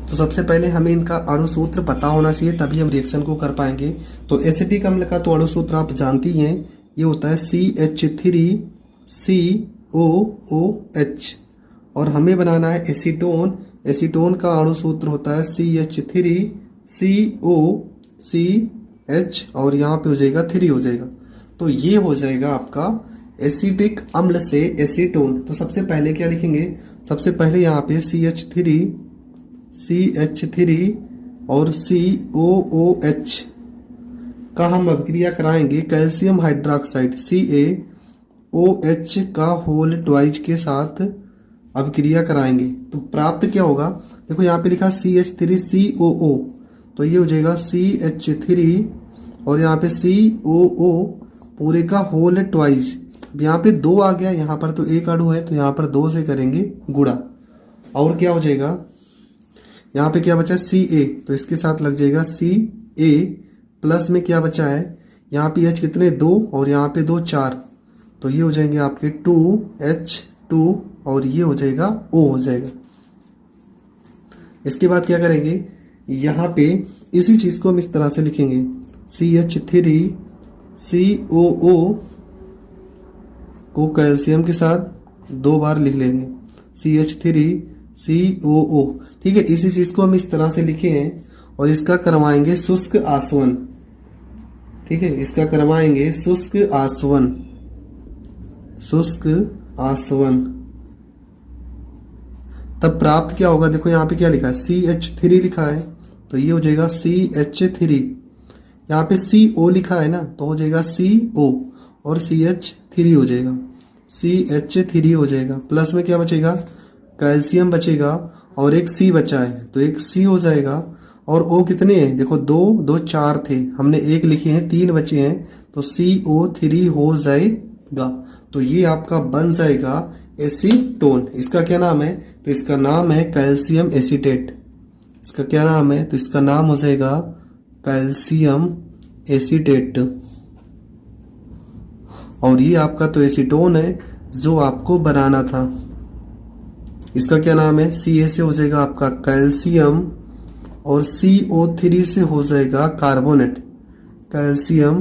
तो सबसे पहले हमें इनका अणु सूत्र पता होना चाहिए, तभी हम रिएक्शन को कर पाएंगे। तो एसिटिक अम्ल का तो अणु सूत्र आप जानती हैं, ये होता है CH3COOH। और हमें बनाना है एसीटोन। एसीटोन का अणु सूत्र होता है CH3COCH और यहाँ पे हो जाएगा 3 हो जाएगा। तो ये हो जाएगा आपका एसिटिक अम्ल से एसीटोन। तो सबसे पहले क्या लिखेंगे, सबसे पहले यहाँ पे CH3 और COOH का हम अभिक्रिया कराएंगे कैल्शियम हाइड्रोक्साइड CaOH का होल ट्वाइज के साथ अभिक्रिया कराएंगे। तो प्राप्त क्या होगा, देखो यहाँ पे लिखा CH3COO, तो ये हो जाएगा CH3 और यहाँ पे COO पूरे का होल ट्वाइज। यहाँ पे 2 आ गया, यहाँ पर तो 1 अणु है तो यहाँ पर 2 से करेंगे गुणा। और क्या हो जाएगा, यहाँ पे क्या बचा है Ca, तो इसके साथ लग जाएगा Ca प्लस में क्या बचा है, यहाँ पे H कितने 2 और यहाँ पे 2 4, तो ये हो जाएंगे आपके 2H2 और ये हो जाएगा O हो जाएगा। इसके बाद क्या करेंगे, यहाँ पे इसी चीज को हम इस तरह से लिखेंगे CH3COO को कैल्शियम के साथ 2 बार लिख लेंगे CH3COO। ठीक है, इसी चीज को हम इस तरह से लिखे हैं और इसका करवाएंगे शुष्क आसवन। ठीक है, इसका करवाएंगे शुष्क आसवन। तब प्राप्त क्या होगा, देखो यहाँ पे क्या लिखा है CH3 लिखा है तो ये हो जाएगा CH3। यहाँ पे CO लिखा है ना तो हो जाएगा CO और CH3 हो जाएगा, CH3 हो जाएगा। प्लस में क्या बचेगा, कैल्शियम बचेगा और एक C बचा है तो एक C हो जाएगा। और O कितने हैं, देखो 2 4 थे, हमने 1 लिखे हैं, 3 बचे हैं तो CO3 हो जाएगा। तो ये आपका बन जाएगा एसीटोन। इसका क्या नाम है, तो इसका नाम है कैल्शियम एसीटेट। इसका क्या नाम है, तो इसका नाम हो जाएगा कैल्शियम एसीटेट। और ये आपका तो एसीटोन है जो आपको बनाना था। इसका क्या नाम है, Ca से हो जाएगा आपका कैल्शियम और CO3 से हो जाएगा कार्बोनेट, कैल्शियम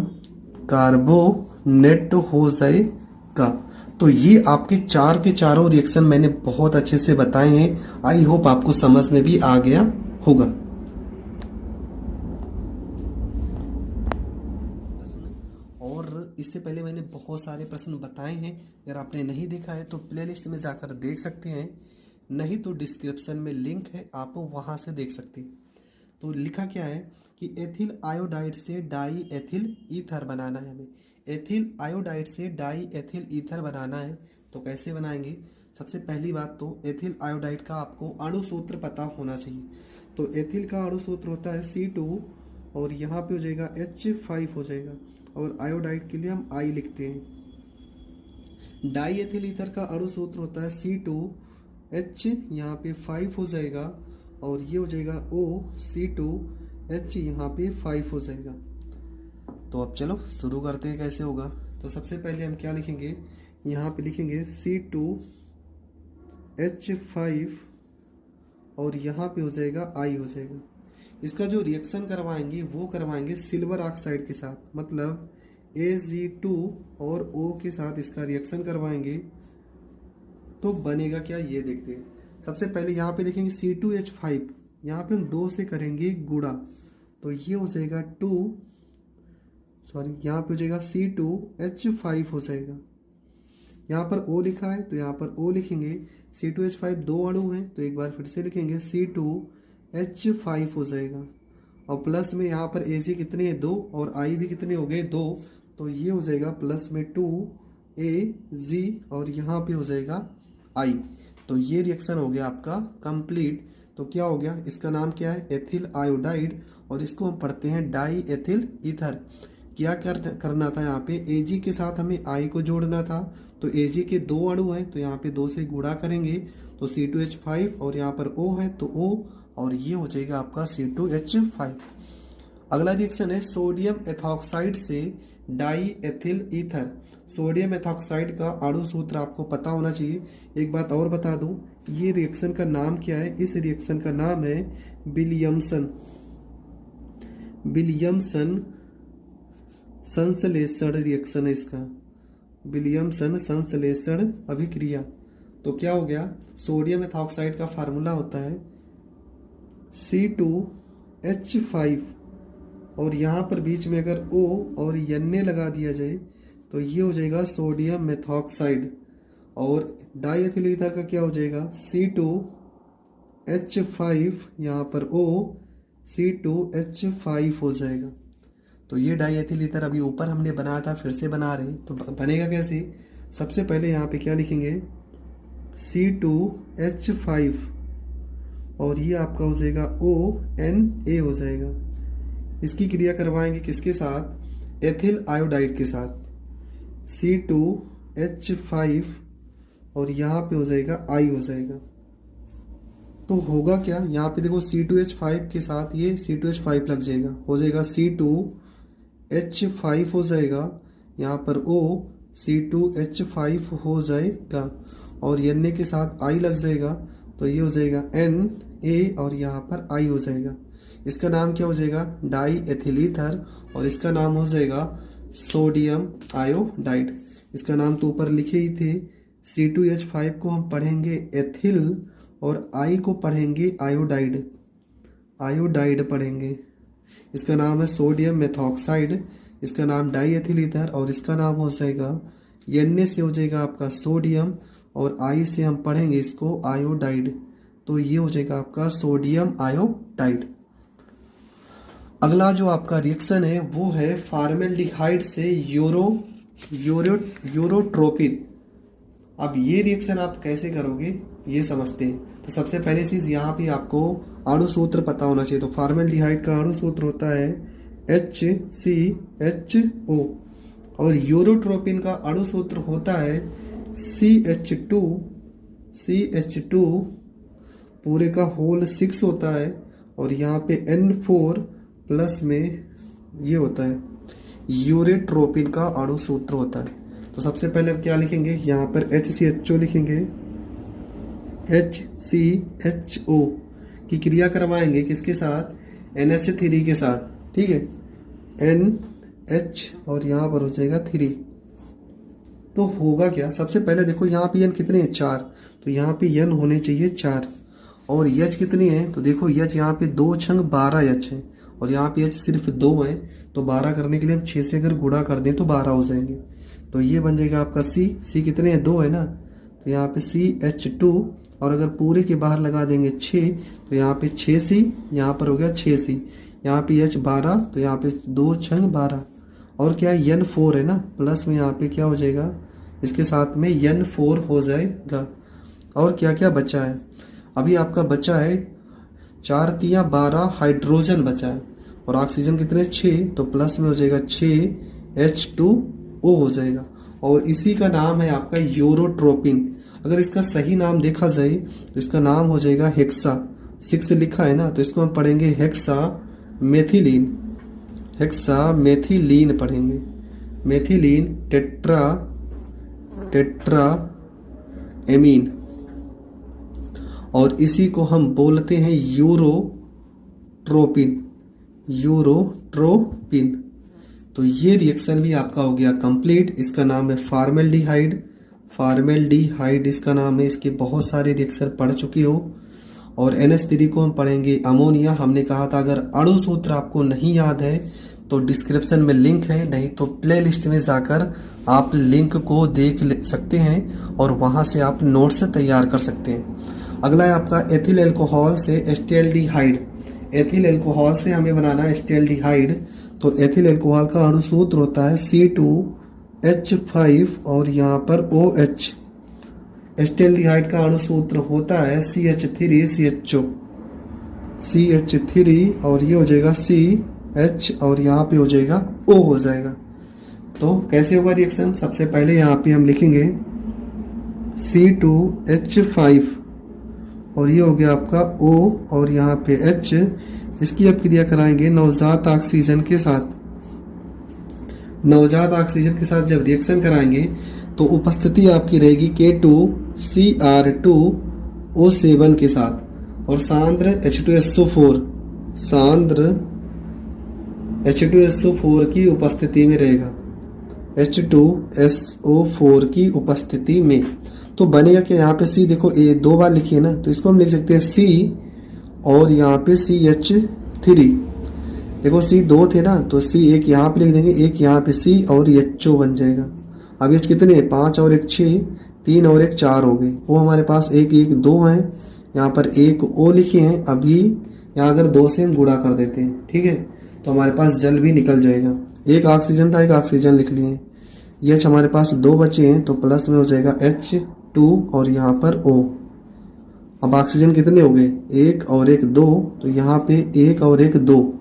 कार्बोनेट हो जाएगा। तो ये आपके 4 के चारों रिएक्शन मैंने बहुत अच्छे से बताए हैं। आई होप आपको समझ में भी आ गया होगा। और इससे पहले मैंने बहुत सारे प्रश्न बताए हैं, अगर आपने नहीं देखा है तो प्लेलिस्ट में जाकर देख सकते हैं, नहीं तो डिस्क्रिप्शन में लिंक है, आप वहां से देख सकते हैं। तो लिखा क्या है कि एथिल आयोडाइड से डाई एथिल ईथर बनाना है। हमें एथिल आयोडाइड से डाई एथिल ईथर बनाना है तो कैसे बनाएंगे। सबसे पहली बात तो एथिल आयोडाइड का आपको अणु सूत्र पता होना चाहिए। तो एथिल का अणु सूत्र होता है C2 और यहाँ पे हो जाएगा H5 हो जाएगा और आयोडाइड के लिए हम I लिखते हैं। डाई एथिल ईथर का अणु सूत्र होता है C2H, यहाँ पे 5 हो जाएगा और ये हो जाएगा O C2H, यहाँ पे 5 हो जाएगा। तो अब चलो शुरू करते हैं कैसे होगा। तो सबसे पहले हम क्या लिखेंगे, यहाँ पे लिखेंगे C2H5 और यहाँ पे हो जाएगा I हो जाएगा। इसका जो रिएक्शन करवाएंगे वो करवाएंगे सिल्वर ऑक्साइड के साथ, मतलब Ag2 और O के साथ इसका रिएक्शन करवाएंगे तो बनेगा क्या, ये देखते हैं। सबसे पहले यहाँ पे देखेंगे C2H5, यहाँ पे हम 2 से करेंगे गुणा तो ये हो जाएगा यहाँ पे हो जाएगा C2H5 हो जाएगा। यहाँ पर O लिखा है तो यहाँ पर O लिखेंगे। C2H5 2 अणु हैं तो एक बार फिर से लिखेंगे C2H5 हो जाएगा। और प्लस में यहाँ पर Ag कितने हैं 2 और I भी कितने हो गए 2, तो ये हो जाएगा प्लस में 2Ag और यहाँ पे हो जाएगा I। तो ये रिएक्शन हो गया आपका कंप्लीट। तो क्या हो गया, इसका नाम क्या है एथिल आयोडाइड और इसको हम पढ़ते हैं डाई एथिल ईथर। क्या करना था, यहाँ पे Ag के साथ हमें I को जोड़ना था, तो Ag के 2 अणु हैं तो यहाँ पे 2 से गुणा करेंगे तो C2H5 और यहाँ पर O है तो O, और ये हो जाएगा आपका C2H5। अगला रिएक्शन है सोडियम एथॉक्साइड से die ethyl ether. Sodium ethoxide का अणु सूत्र आपको पता होना चाहिए। एक बात और बता दूं, ये रिएक्शन का नाम क्या है, इस रिएक्शन का नाम है विलियमसन संश्लेषण रिएक्शन है इसका, विलियमसन संश्लेषण अभिक्रिया। तो क्या हो गया, सोडियम एथॉक्साइड का फार्मूला होता है C2H5 और यहाँ पर बीच में अगर O और Na लगा दिया जाए तो ये हो जाएगा सोडियम मेथॉक्साइड, और डाईएथिल ईथर का क्या हो जाएगा C2H5, यहाँ पर O C2H5 हो जाएगा। तो ये डाईएथिल ईथर अभी ऊपर हमने बनाया था, फिर से बना रहे हैं, तो बनेगा कैसे। सबसे पहले यहाँ पे क्या लिखेंगे C2H5 और ये आपका हो जाएगा ONA हो जाएगा। इसकी क्रिया करवाएंगे किसके साथ, एथिल आयोडाइड के साथ, C2H5 और यहाँ पे हो जाएगा I हो जाएगा। तो होगा क्या, यहाँ पे देखो C2H5 के साथ ये C2H5 लग जाएगा, हो जाएगा C2H5 हो जाएगा, यहाँ पर O C2H5 हो जाएगा, और Na के साथ I लग जाएगा तो ये हो जाएगा Na और यहाँ पर I हो जाएगा। इसका नाम क्या हो जाएगा, डाई एथिल ईथर, और इसका नाम हो जाएगा सोडियम आयोडाइड। इसका नाम तो ऊपर लिखे ही थे। C2H5 को हम पढ़ेंगे एथिल और I को पढ़ेंगे आयोडाइड पढ़ेंगे। इसका नाम है सोडियम मेथॉक्साइड, इसका नाम डाई एथिल ईथर, और इसका नाम हो जाएगा Na से हो जाएगा आपका सोडियम और I से हम पढ़ेंगे इसको आयोडाइड, तो ये हो जाएगा आपका सोडियम आयोडाइड। अगला जो आपका रिएक्शन है वो है फॉर्मेल्डिहाइड से यूरोट्रोपिन। अब ये रिएक्शन आप कैसे करोगे ये समझते हैं। तो सबसे पहले चीज यहाँ पे आपको अणु सूत्र पता होना चाहिए। तो फॉर्मेल्डिहाइड का अणु सूत्र होता है HCHO और यूरोट्रोपिन का अणु सूत्र होता है CH2 पूरे का होल 6 होता है, और यहाँ पे N4 प्लस में ये होता है यूरोट्रोपिन का अणु सूत्र होता है। तो सबसे पहले क्या लिखेंगे, यहाँ पर HCHO लिखेंगे, HCHO की क्रिया करवाएंगे किसके साथ, NH3 के साथ, ठीक है, NH और यहाँ पर हो जाएगा 3। तो होगा क्या, सबसे पहले देखो यहाँ पे N कितने हैं, 4, तो यहाँ पे N होने चाहिए 4, और H कितनी है, तो देखो H यहाँ पे 2 छंग 12 H है, और यहाँ पे H सिर्फ 2 है, तो 12 करने के लिए हम 6 से अगर गुणा कर दें तो 12 हो जाएंगे। तो ये बन जाएगा आपका C कितने हैं, 2 है ना, तो यहाँ पे CH2, और अगर पूरे के बाहर लगा देंगे 6 तो यहाँ पे 6C, यहाँ पर हो गया 6C, यहाँ पे H 12, तो यहाँ पे 2 छंग 12, और क्या है N4 है ना, प्लस में यहाँ पे क्या हो जाएगा, इसके साथ में N4 हो जाएगा। और क्या क्या बचा है, अभी आपका बचा है 4 तिया 12 हाइड्रोजन बचा है, और ऑक्सीजन कितने 6, तो प्लस में हो जाएगा 6H2O हो जाएगा, और इसी का नाम है आपका यूरोट्रोपिन। अगर इसका सही नाम देखा जाए तो इसका नाम हो जाएगा हेक्सा, 6 लिखा है ना, तो इसको हम पढ़ेंगे हेक्सा मेथिलीन पढ़ेंगे, मेथिलीन टेट्रा एमीन, और इसी को हम बोलते हैं यूरोट्रोपिन। तो ये रिएक्शन भी आपका हो गया कंप्लीट। इसका नाम है फॉर्मेल्डिहाइड इसका नाम है। इसके बहुत सारे रिएक्शन पढ़ चुके हो। और NH3 को हम पढ़ेंगे अमोनिया। हमने कहा था अगर अणु सूत्र आपको नहीं याद है तो डिस्क्रिप्शन में लिंक है, नहीं तो प्लेलिस्ट में जाकर आप लिंक को देख सकते हैं और वहां से आप नोट्स तैयार कर सकते हैं। अगला है आपका एथिल अल्कोहल से एस्टेल्डिहाइड। एथिल अल्कोहल से हमें बनाना है एस्टेल्डिहाइड। तो एथिल अल्कोहल का अणु सूत्र होता है C2H5 और यहाँ पर OH। एस्टेल्डिहाइड का अणु सूत्र होता है CH3CHO। CH3 और ये हो जाएगा CH और यहाँ पे हो जाएगा O हो जाएगा। तो कैसे होगा रिएक्शन? सबसे पहले यहाँ पे हम लिखेंगे C2H5 और ये हो गया आपका O और यहाँ पे H। इसकी अब क्रिया कराएंगे नवजात ऑक्सीजन के साथ। नवजात ऑक्सीजन के साथ जब रिएक्शन कराएंगे तो उपस्थिति आपकी रहेगी K2Cr2O7 के साथ और सांद्र H2SO4 की उपस्थिति में रहेगा, H2SO4 की उपस्थिति में। तो बनेगा कि यहाँ पे C देखो ए 2 बार लिखी है ना, तो इसको हम लिख सकते हैं C और यहाँ पे CH3। देखो C 2 थे ना, तो C एक यहाँ पे लिख देंगे, एक यहाँ पे C और HO बन जाएगा। अब H कितने हैं? 5 और 1 6, 3 और 1 4 हो गए। वो हमारे पास 1 1 2 हैं, यहाँ पर एक O लिखे हैं। अभी यहाँ अगर 2 से हम गुणा कर देते हैं, ठीक है, तो हमारे पास जल भी निकल जाएगा। एक ऑक्सीजन था, एक ऑक्सीजन लिख लिए। ये H हमारे पास 2 बचे हैं, तो प्लस में हो जाएगा H2 और यहाँ पर O। अब ऑक्सीजन कितने हो गए? 1 और 1 2, तो यहाँ पे 1 और 1 2।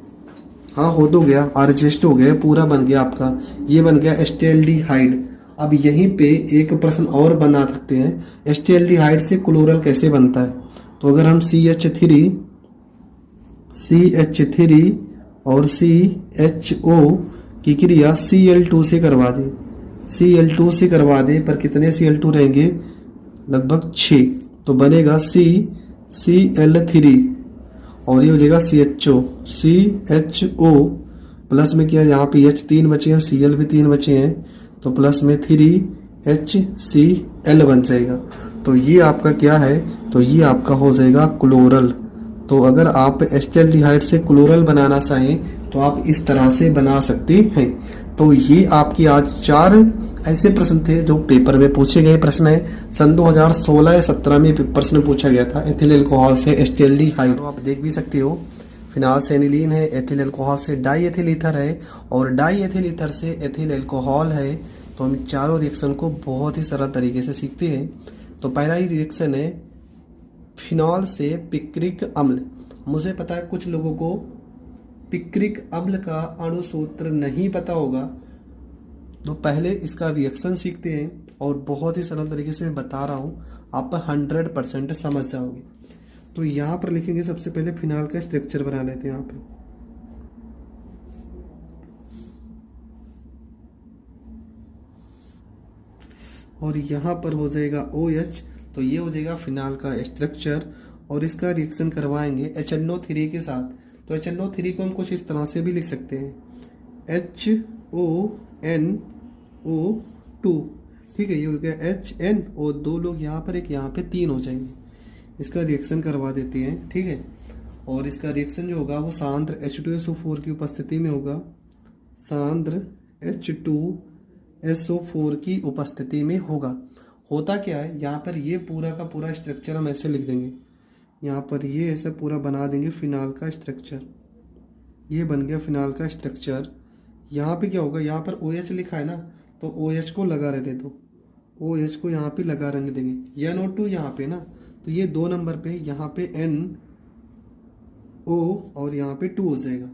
हाँ हो तो गया, एडजस्ट हो गया, पूरा बन गया आपका। ये बन गया एस्टेल्डिहाइड। अब यहीं पे एक प्रश्न और बना सकते हैं, एस्टेल्डिहाइड से क्लोरल कैसे बनता है? तो अगर हम CH3 और CHO की क्रिया Cl2 से करवा दें, Cl2 से करवा दें, पर कितने Cl2 रहेंगे? लगभग 6। तो बनेगा CCl3 और ये हो जाएगा CHO प्लस में क्या, यहाँ पे H 3 बचे हैं, Cl भी 3 बचे हैं, तो प्लस में 3HCl बन जाएगा। तो ये आपका क्या है? तो ये आपका हो जाएगा क्लोरल। तो अगर आप एस्टेल्डिहाइड से क्लोरल बनाना चाहें तो आप इस तरह से बना सकते हैं। तो ये आपकी आज 4 ऐसे प्रश्न थे जो पेपर में पूछे गए प्रश्न है। सन 2016 या 17 में प्रश्न पूछा गया था एथिल अल्कोहल से एस्टेल्डिहाइड। तो आप देख भी सकते हो, फिनाल से एनिलीन है, एथिल अल्कोहल से डाई एथिल ईथर है और डाई एथिल ईथर से एथिल अल्कोहल है। तो हम चारों रिएक्शन को बहुत ही सरल तरीके से सीखते हैं। तो पहला ही रिएक्शन है फिनॉल से पिक्रिक अम्ल। मुझे पता है कुछ लोगों को पिक्रिक अम्ल का अणु सूत्र नहीं पता होगा, तो पहले इसका रिएक्शन सीखते हैं और बहुत ही सरल तरीके से मैं बता रहा हूँ, आप 100% समझ जाओगे। तो यहाँ पर लिखेंगे सबसे पहले फिनाल का स्ट्रक्चर बना लेते हैं यहाँ पे। और यहाँ पर हो जाएगा OH, तो ये हो जाएगा फिनाल का स्ट्रक्चर और इसका रिएक्शन करवाएंगे HNO3 के साथ। तो HNO3 को हम कुछ इस तरह से भी लिख सकते हैं, HONO2, ठीक है, ये हो गया HNO, 2 लोग यहाँ पर, एक यहाँ पे 3 हो जाएंगे। इसका रिएक्शन करवा देते हैं, ठीक है। और इसका रिएक्शन जो होगा वो सांद्र H2SO4 की उपस्थिति में होगा, सांद्र H2SO4 की उपस्थिति में होगा। होता क्या है, यहाँ पर ये पूरा का पूरा स्ट्रक्चर हम ऐसे लिख देंगे, यहाँ पर ये ऐसे पूरा बना देंगे फिनाल का स्ट्रक्चर। ये बन गया फिनाल का स्ट्रक्चर। यहाँ पे क्या होगा, यहाँ पर OH लिखा है ना, तो OH को लगा रहने दो, OH को यहाँ पे लगा रहने देंगे। NO2 यहाँ पे ना, तो ये 2 नंबर पे, यहाँ पे NO और यहाँ पे 2 हो जाएगा,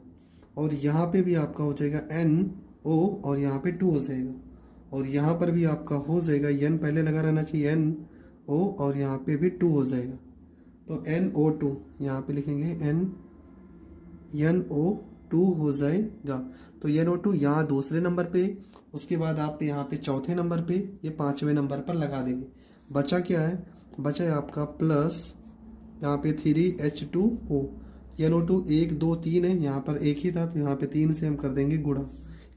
और यहाँ पे भी आपका हो जाएगा NO और यहाँ पे 2 हो जाएगा, और यहाँ पर भी आपका हो जाएगा, N पहले लगा रहना चाहिए, NO और यहाँ पे भी 2 हो जाएगा। तो NO2 यहाँ पे लिखेंगे, NO2 हो जाएगा। तो NO2 यहाँ दूसरे नंबर पे, उसके बाद आप यहाँ पे चौथे नंबर पे, ये 5वें नंबर पर लगा देंगे। बचा क्या है, बचा है आपका प्लस यहाँ पे 3H2O। NO2 1 2 3 है, यहाँ पर एक ही था, तो यहाँ पे 3 से हम कर देंगे गुणा।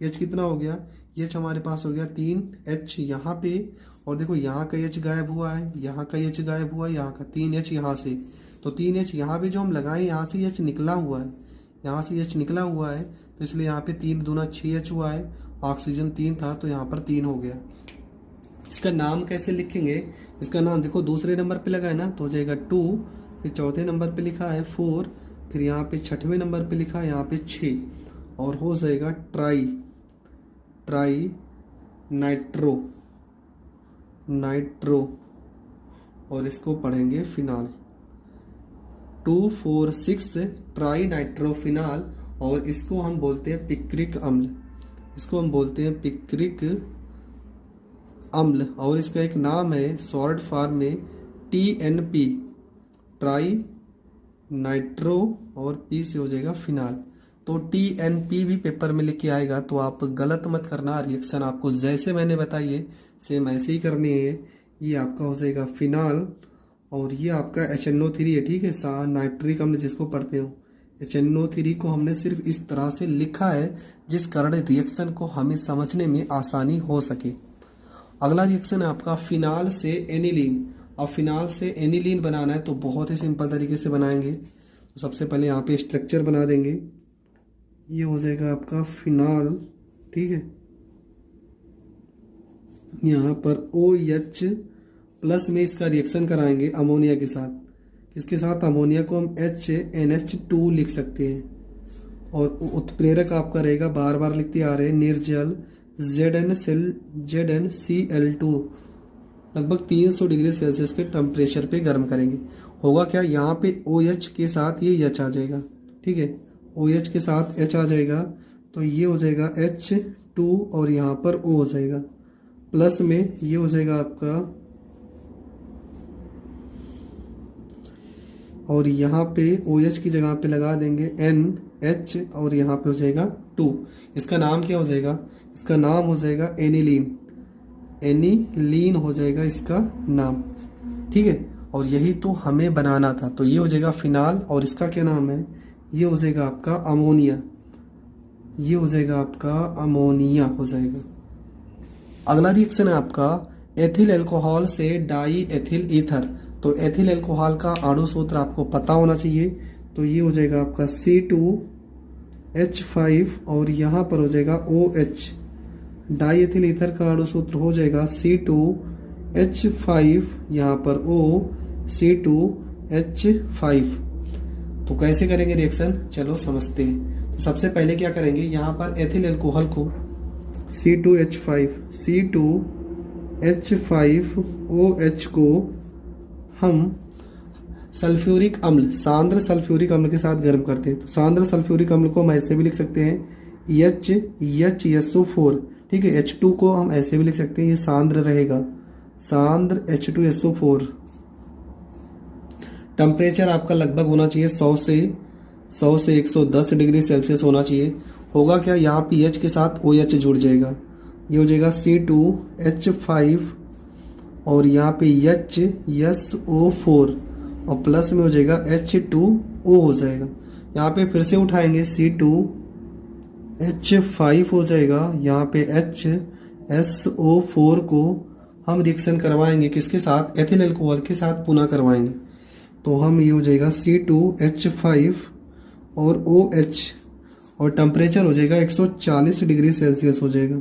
H कितना हो गया, H हमारे पास हो गया 3H यहाँ पे, और देखो यहाँ का H गायब हुआ है, यहाँ का H गायब हुआ है, यहाँ का 3H यहाँ से, तो 3H यहाँ पे जो हम लगाए यहाँ से H निकला हुआ है, यहाँ से H निकला हुआ है, तो इसलिए यहाँ पे 3 दूना 6H हुआ है। ऑक्सीजन 3 था तो यहाँ पर 3 हो गया। इसका नाम कैसे लिखेंगे, इसका नाम देखो दूसरे नंबर पे लगा है ना, तो हो जाएगा 2, फिर चौथे नंबर पे लिखा है 4, फिर यहाँ पे 6वें नंबर पे लिखा है यहाँ पे 6, और हो जाएगा ट्राई नाइट्रो, और इसको पढ़ेंगे फिनाल 2,4,6 ट्राई नाइट्रोफिनाल, और इसको हम बोलते हैं पिक्रिक अम्ल, इसको हम बोलते हैं पिक्रिक अम्ल, और इसका एक नाम है शॉर्ट फॉर्म में TNP, ट्राई नाइट्रो, और पी से हो जाएगा फिनाल। तो TNP भी पेपर में लिख के आएगा, तो आप गलत मत करना, रिएक्शन आपको जैसे मैंने बताइए सेम ऐसे ही करनी है। ये आपका हो जाएगा फिनाल, और ये आपका HNO3 है, ठीक है, नाइट्रिक अम्ल जिसको पढ़ते हो। HNO3 को हमने सिर्फ इस तरह से लिखा है जिस कारण रिएक्शन को हमें समझने में आसानी हो सके। अगला रिएक्शन है आपका फिनाल से एनिलीन। अब फिनाल से एनिलीन बनाना है तो बहुत ही सिंपल तरीके से बनाएंगे। तो सबसे पहले यहाँ पे स्ट्रक्चर बना देंगे, ये हो जाएगा आपका फिनाल, ठीक है। यहाँ पर OH प्लस में इसका रिएक्शन कराएंगे अमोनिया के साथ। इसके साथ अमोनिया को हम NH2 लिख सकते हैं, और उत्प्रेरक आपका रहेगा, बार बार लिखते आ रहे हैं, निर्जल ZnCl2, लगभग 300 डिग्री सेल्सियस के टेम्परेचर पे गर्म करेंगे। होगा क्या, यहाँ पे OH के साथ ये H आ जाएगा, ठीक है, OH के साथ H आ जाएगा, तो ये हो जाएगा H2, और यहाँ पर O हो जाएगा, प्लस में ये हो जाएगा आपका, और यहाँ पे OH की जगह पे लगा देंगे NH, और यहाँ पे हो जाएगा 2। इसका नाम क्या हो जाएगा, इसका नाम हो जाएगा एनिलीन, एनिलीन हो जाएगा इसका नाम, ठीक है। और यही तो हमें बनाना था, तो ये हो जाएगा फिनाल, और इसका क्या नाम है, ये हो जाएगा आपका अमोनिया, ये हो जाएगा आपका अमोनिया हो जाएगा। अगला रिएक्शन है आपका एथिल अल्कोहल से डाई एथिल ईथर। तो एथिल अल्कोहल का अणु सूत्र आपको पता होना चाहिए, तो ये हो जाएगा आपका C2H5, और यहाँ पर हो जाएगा OH। डाई एथिल ईथर का अणु सूत्र हो जाएगा C2H5, यहाँ पर O, C2H5। तो कैसे करेंगे रिएक्शन, चलो समझते हैं। तो सबसे पहले क्या करेंगे, यहाँ पर एथिल अल्कोहल को C2H5OH को हम सल्फ्यूरिक अम्ल, सांद्र सल्फ्यूरिक अम्ल के साथ गर्म करते हैं। तो सांद्र सल्फ्यूरिक अम्ल को हम ऐसे भी लिख सकते हैं HHSO4, ठीक है। H2 को हम ऐसे भी लिख सकते हैं, ये सांद्र रहेगा, सांद्र H2SO4। टेम्परेचर आपका लगभग होना चाहिए 100 से 110 डिग्री सेल्सियस होना चाहिए। होगा क्या, यहाँ पे H के साथ OH जुड़ जाएगा, ये हो जाएगा C2H5, और यहाँ पे HSO4, और प्लस में हो जाएगा H2O हो जाएगा। यहाँ पे फिर से उठाएंगे, C2H5 हो जाएगा, यहाँ पे HSO4 को हम रिएक्शन करवाएंगे किसके साथ, एथिल अल्कोहल के साथ पुनः करवाएंगे। तो हम ये हो जाएगा C2H5 और OH, और टेम्परेचर हो जाएगा 140 डिग्री सेल्सियस हो जाएगा,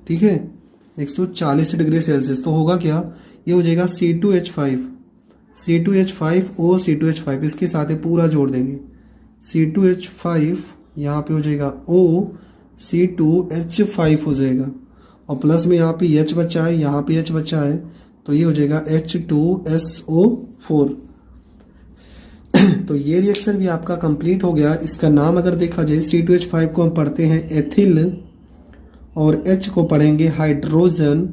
ठीक है, 140 डिग्री सेल्सियस। तो होगा क्या, ये हो जाएगा C2H5O C2H5, इसके साथ पूरा जोड़ देंगे, C2H5 यहाँ पे हो जाएगा O C2H5 हो जाएगा, और प्लस में यहाँ पे H बचा है, यहाँ पे H बचा है, तो ये हो जाएगा H2SO4। तो ये रिएक्शन भी आपका कंप्लीट हो गया। इसका नाम अगर देखा जाए, C2H5 को हम पढ़ते हैं एथिल, और H को पढ़ेंगे हाइड्रोजन,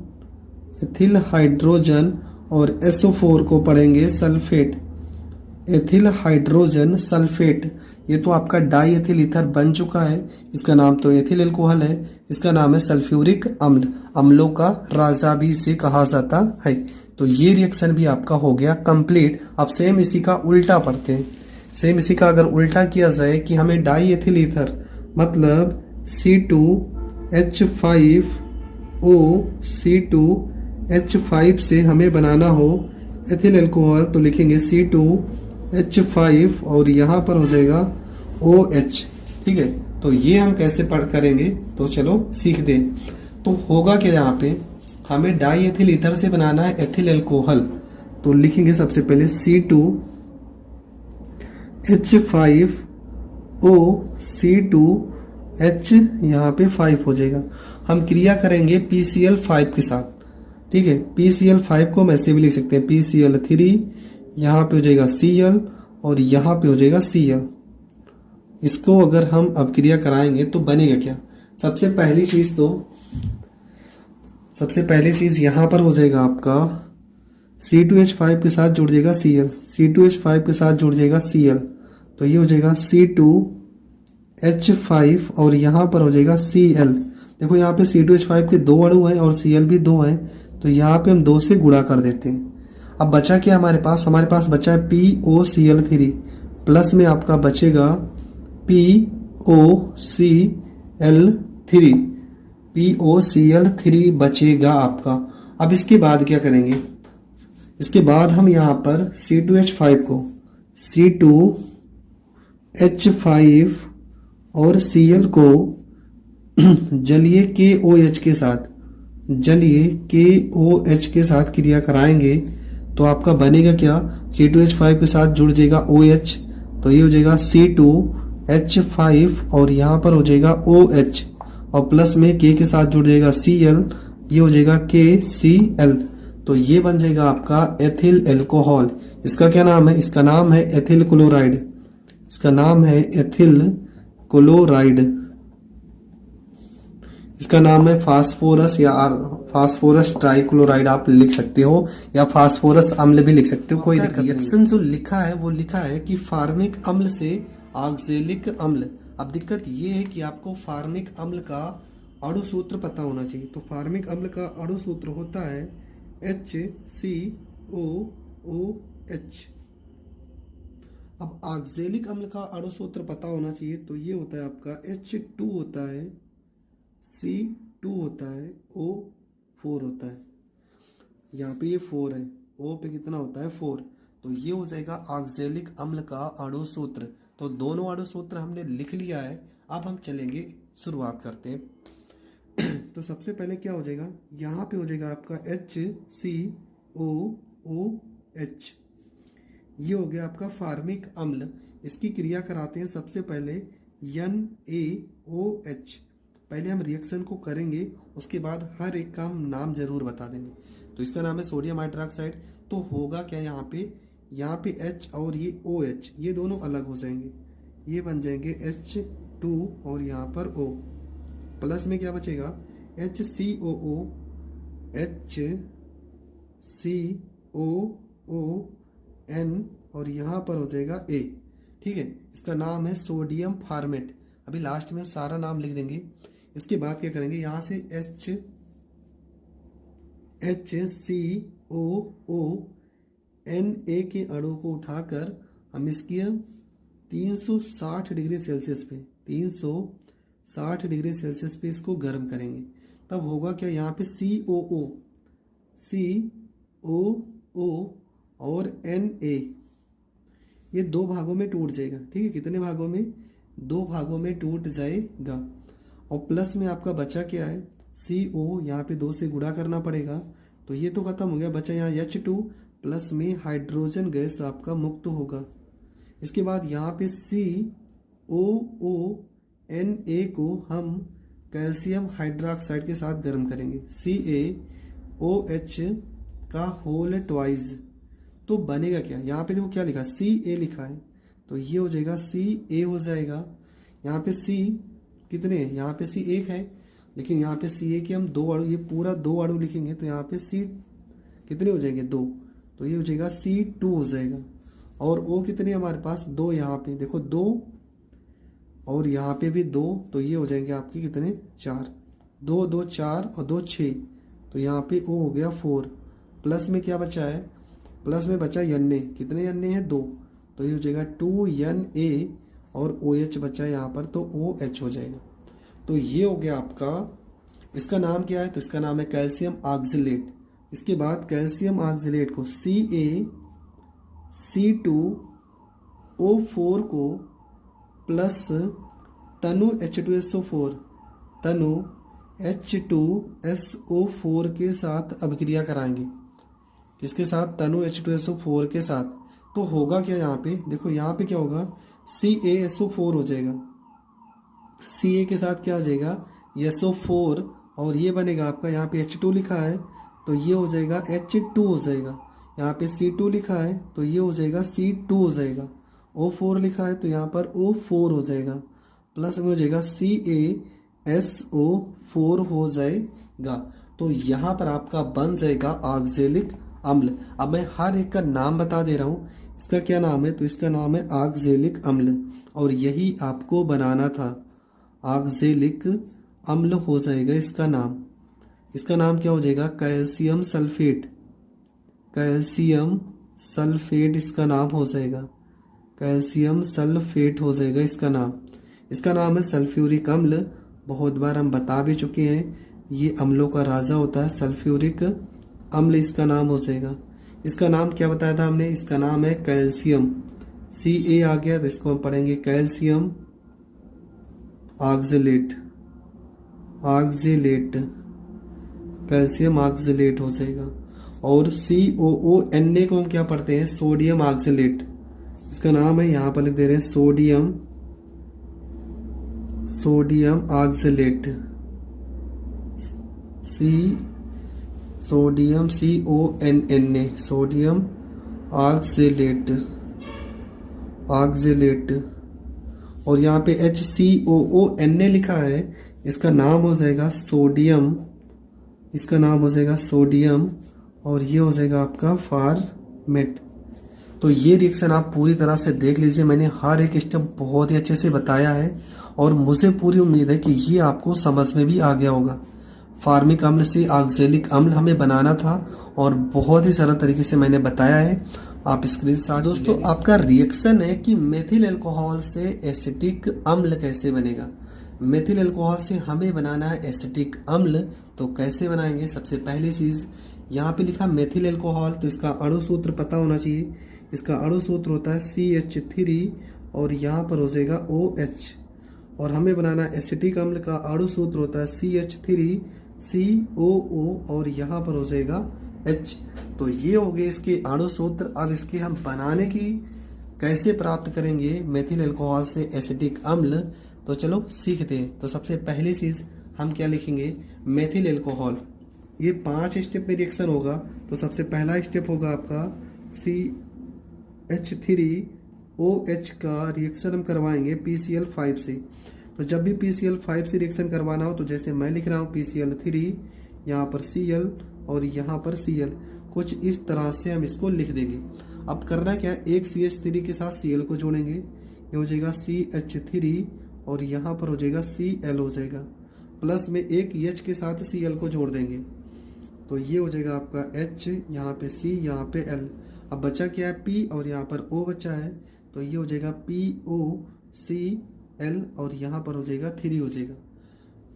एथिल हाइड्रोजन, और SO4 को पढ़ेंगे सल्फेट, एथिल हाइड्रोजन सल्फेट। ये तो आपका डाई एथिल ईथर बन चुका है। इसका नाम तो एथिल अल्कोहल है, इसका नाम है सल्फ्यूरिक अम्ल, अम्लों का राजा भी इसे कहा जाता है। तो ये रिएक्शन भी आपका हो गया कंप्लीट। अब सेम इसी का उल्टा पढ़ते हैं। सेम इसी का अगर उल्टा किया जाए कि हमें डाई एथिल ईथर मतलब C2H5O C2H5 से हमें बनाना हो एथिल अल्कोहल, तो लिखेंगे C2H5 और यहाँ पर हो जाएगा OH, ठीक है। तो ये हम कैसे पढ़ करेंगे, तो चलो सीख दें। तो होगा क्या, यहाँ पे हमें डाई एथिल ईथर से बनाना है एथिल अल्कोहल, तो लिखेंगे सबसे पहले C2H5O C2H यहाँ पे 5 हो जाएगा। हम क्रिया करेंगे PCl5 के साथ, ठीक है। PCl5 को हम ऐसे भी लिख सकते हैं PCl3, यहाँ पे हो जाएगा Cl, और यहाँ पे हो जाएगा Cl। इसको अगर हम अभिक्रिया कराएंगे तो बनेगा क्या? सबसे पहली चीज यहाँ पर हो जाएगा आपका C2H5 के साथ जुड़ जाएगा Cl, C2H5 के साथ जुड़ जाएगा Cl, तो ये हो जाएगा C2H5 और यहाँ पर हो जाएगा Cl। देखो यहाँ पे C2H5 के 2 अणु हैं और Cl भी 2 हैं, तो यहाँ पे हम 2 से गुणा कर देते हैं। अब बचा क्या हमारे पास बचा है POCl3, प्लस में आपका बचेगा POCl3 बचेगा आपका। अब इसके बाद क्या करेंगे? इसके बाद हम यहाँ पर C2H5 को C2H5 और Cl को जलीय KOH के साथ क्रिया कराएंगे तो आपका बनेगा क्या? C2H5 के साथ जुड़ जाएगा OH, तो ये हो जाएगा C2H5 और यहाँ पर हो जाएगा OH और प्लस में K के साथ जुड़ जाएगा Cl, ये हो जाएगा KCl, तो ये बन जाएगा आपका एथिल एल्कोहल। इसका क्या नाम है? इसका नाम है एथिल क्लोराइड। इसका नाम है एथिल क्लोराइड। इसका नाम है फास्फोरस या फास्फोरस ट्राइक्लोराइड आप लिख सकते हो, या फास्फोरस अम्ल भी लिख सकते हो, कोई दिक्कत नहीं। रिएक्शन जो लिखा है वो लिखा है कि फार्मिक अम्ल से ऑक्जेलिक अम्ल। अब दिक्कत ये है कि आपको फार्मिक अम्ल का अणु सूत्र पता होना चाहिए। तो फार्मिक अम्ल का अणु सूत्र होता है HCOOH। अब ऑक्जेलिक अम्ल का अणु सूत्र पता होना चाहिए, तो ये होता है आपका H2 होता है, C2 होता है, O4 होता है। यहाँ पे ये 4 है, O पे कितना होता है 4, तो ये हो जाएगा ऑक्जेलिक अम्ल का अणु सूत्र। तो दोनों अणु सूत्र हमने लिख लिया है। अब हम चलेंगे, शुरुआत करते हैं। तो सबसे पहले क्या हो जाएगा? यहाँ पे हो जाएगा आपका HCOOH, ये हो गया आपका फार्मिक अम्ल। इसकी क्रिया कराते हैं सबसे पहले NaOH। पहले हम रिएक्शन को करेंगे, उसके बाद हर एक का हम नाम जरूर बता देंगे। तो इसका नाम है सोडियम हाइड्रोक्साइड। तो होगा क्या यहाँ पे H और ये OH, ये दोनों अलग हो जाएंगे, ये बन जाएंगे H2 और यहाँ पर O। प्लस में क्या बचेगा? HCOON और यहाँ पर हो जाएगा A। ठीक है, इसका नाम है सोडियम फार्मेट। अभी लास्ट में सारा नाम लिख देंगे। इसके बाद क्या करेंगे? यहाँ से HCOONA के अणु को उठाकर हम इसकी 360 डिग्री सेल्सियस पे 360 डिग्री सेल्सियस पे इसको गर्म करेंगे। तब होगा क्या? यहाँ पे COO और Na ये 2 भागों में टूट जाएगा। ठीक है, कितने भागों में? 2 भागों में टूट जाएगा। और प्लस में आपका बचा क्या है? CO, यहाँ पे 2 से गुणा करना पड़ेगा, तो ये तो खत्म हो गया। बचा यहाँ H2 प्लस में हाइड्रोजन गैस आपका मुक्त होगा। इसके बाद यहाँ पे COONA को हम कैल्शियम हाइड्रोक्साइड के साथ गर्म करेंगे, CaOH का होल ट्वाइस। तो बनेगा क्या? यहाँ पे देखो क्या लिखा है, Ca लिखा है, तो ये हो जाएगा Ca हो जाएगा। यहाँ पे C कितने हैं? यहाँ पे C 1 है, लेकिन यहाँ पे Ca के हम 2 अणु, ये पूरा 2 अणु लिखेंगे, तो यहाँ पे C कितने हो जाएंगे? 2, तो ये हो जाएगा C2 हो जाएगा। और O कितने हमारे पास? 2, यहाँ पे देखो 2 और यहाँ पे भी 2, तो ये हो जाएंगे आपके कितने? 4। 2 2 4 और 2 6, तो यहाँ पे O हो गया 4। प्लस में क्या बचा है? प्लस में बचा Na। कितने Na है? 2, तो ये हो जाएगा 2Na और OH बचा है यहाँ पर, तो OH हो जाएगा। तो ये हो गया आपका। इसका नाम क्या है? तो इसका नाम है कैल्शियम ऑक्जेलेट। इसके बाद कैल्शियम ऑक्जेलेट को CaC2O4 को प्लस तनु H2SO4 के साथ अभिक्रिया कराएंगे। किसके साथ? तनु H2SO4 के साथ। तो होगा क्या? यहाँ पे देखो, यहाँ पे क्या होगा? CaSO4 हो जाएगा। Ca के साथ क्या हो जाएगा? SO4, और ये बनेगा आपका, यहाँ पे H2 लिखा है तो ये हो जाएगा H2 हो जाएगा। यहाँ पे C2 लिखा है तो ये हो जाएगा C2 हो जाएगा। O4 लिखा है तो यहाँ पर O4 हो जाएगा, प्लस में हो जाएगा CaSO4 हो जाएगा। तो यहाँ पर आपका बन जाएगा ऑक्जेलिक अम्ल। अब मैं हर एक का नाम बता दे रहा हूँ, इसका क्या नाम है, तो इसका नाम है ऑक्जेलिक अम्ल, और यही आपको बनाना था। ऑक्जेलिक अम्ल हो जाएगा इसका नाम। इसका नाम क्या हो जाएगा, कैल्शियम सल्फेट। कैल्शियम सल्फेट इसका नाम हो जाएगा, कैल्शियम सल्फेट हो जाएगा इसका नाम। इसका नाम है सल्फ्यूरिक अम्ल। बहुत बार हम बता भी चुके हैं, ये अम्लों का राजा होता है, सल्फ्यूरिक अम्ल इसका नाम हो जाएगा। इसका नाम क्या बताया था हमने, इसका नाम है कैल्शियम। Ca आ गया तो इसको हम पढ़ेंगे calcium oxalate. Oxalate, calcium oxalate हो जाएगा। और COONA को हम क्या पढ़ते हैं, सोडियम ऑक्जेलेट। इसका नाम है, यहाँ पर लिख दे रहे हैं sodium oxalate. Sodium CONNA, sodium oxalate. और यहाँ पे HCOONA लिखा है, इसका नाम हो जाएगा सोडियम। इसका नाम हो जाएगा सोडियम, और ये हो जाएगा आपका फॉर्मेट। तो ये रिएक्शन आप पूरी तरह से देख लीजिए, मैंने हर एक स्टेप बहुत ही अच्छे से बताया है, और मुझे पूरी उम्मीद है कि ये आपको समझ में भी आ गया होगा। फार्मिक अम्ल से ऑक्जेलिक अम्ल हमें बनाना था, और बहुत ही सरल तरीके से मैंने बताया है। आप स्क्रीनशॉट। दोस्तों, आपका रिएक्शन है कि मेथिल अल्कोहल से एसिटिक अम्ल कैसे बनेगा। मेथिल अल्कोहल से हमें बनाना है एसिटिक अम्ल, तो कैसे बनाएंगे। सबसे पहली चीज यहाँ पे लिखा मेथिल अल्कोहल, तो इसका अणु सूत्र पता होना चाहिए। इसका अणु सूत्र होता है CH3, और यहाँ पर हो जाएगा OH। और हमें बनाना एसिटिक अम्ल का अणु सूत्र होता है CH3COO, और यहाँ पर हो जाएगा H। तो ये हो गए इसके अणु सूत्र। अब इसके हम बनाने की कैसे प्राप्त करेंगे मेथिल अल्कोहल से एसिटिक अम्ल, तो चलो सीखते हैं। तो सबसे पहली चीज हम क्या लिखेंगे, मेथिल अल्कोहल। ये 5 स्टेप में रिएक्शन होगा। तो सबसे पहला स्टेप होगा आपका CH3OH का रिएक्शन हम करवाएंगे PCl5 से। तो जब भी PCl5 से रिएक्शन करवाना हो, तो जैसे मैं लिख रहा हूँ PCl3, यहाँ पर Cl और यहाँ पर Cl, कुछ इस तरह से हम इसको लिख देंगे। अब करना क्या है, एक CH3 के साथ Cl को जोड़ेंगे, ये हो जाएगा CH3, और यहाँ पर हो जाएगा Cl हो जाएगा, प्लस में एक H के साथ Cl को जोड़ देंगे, तो ये हो जाएगा आपका H, यहाँ पे C, यहाँ पे L। अब बचा क्या है, P, और यहाँ पर O बचा है, तो ये हो जाएगा POCl, और यहाँ पर हो जाएगा 3 हो जाएगा।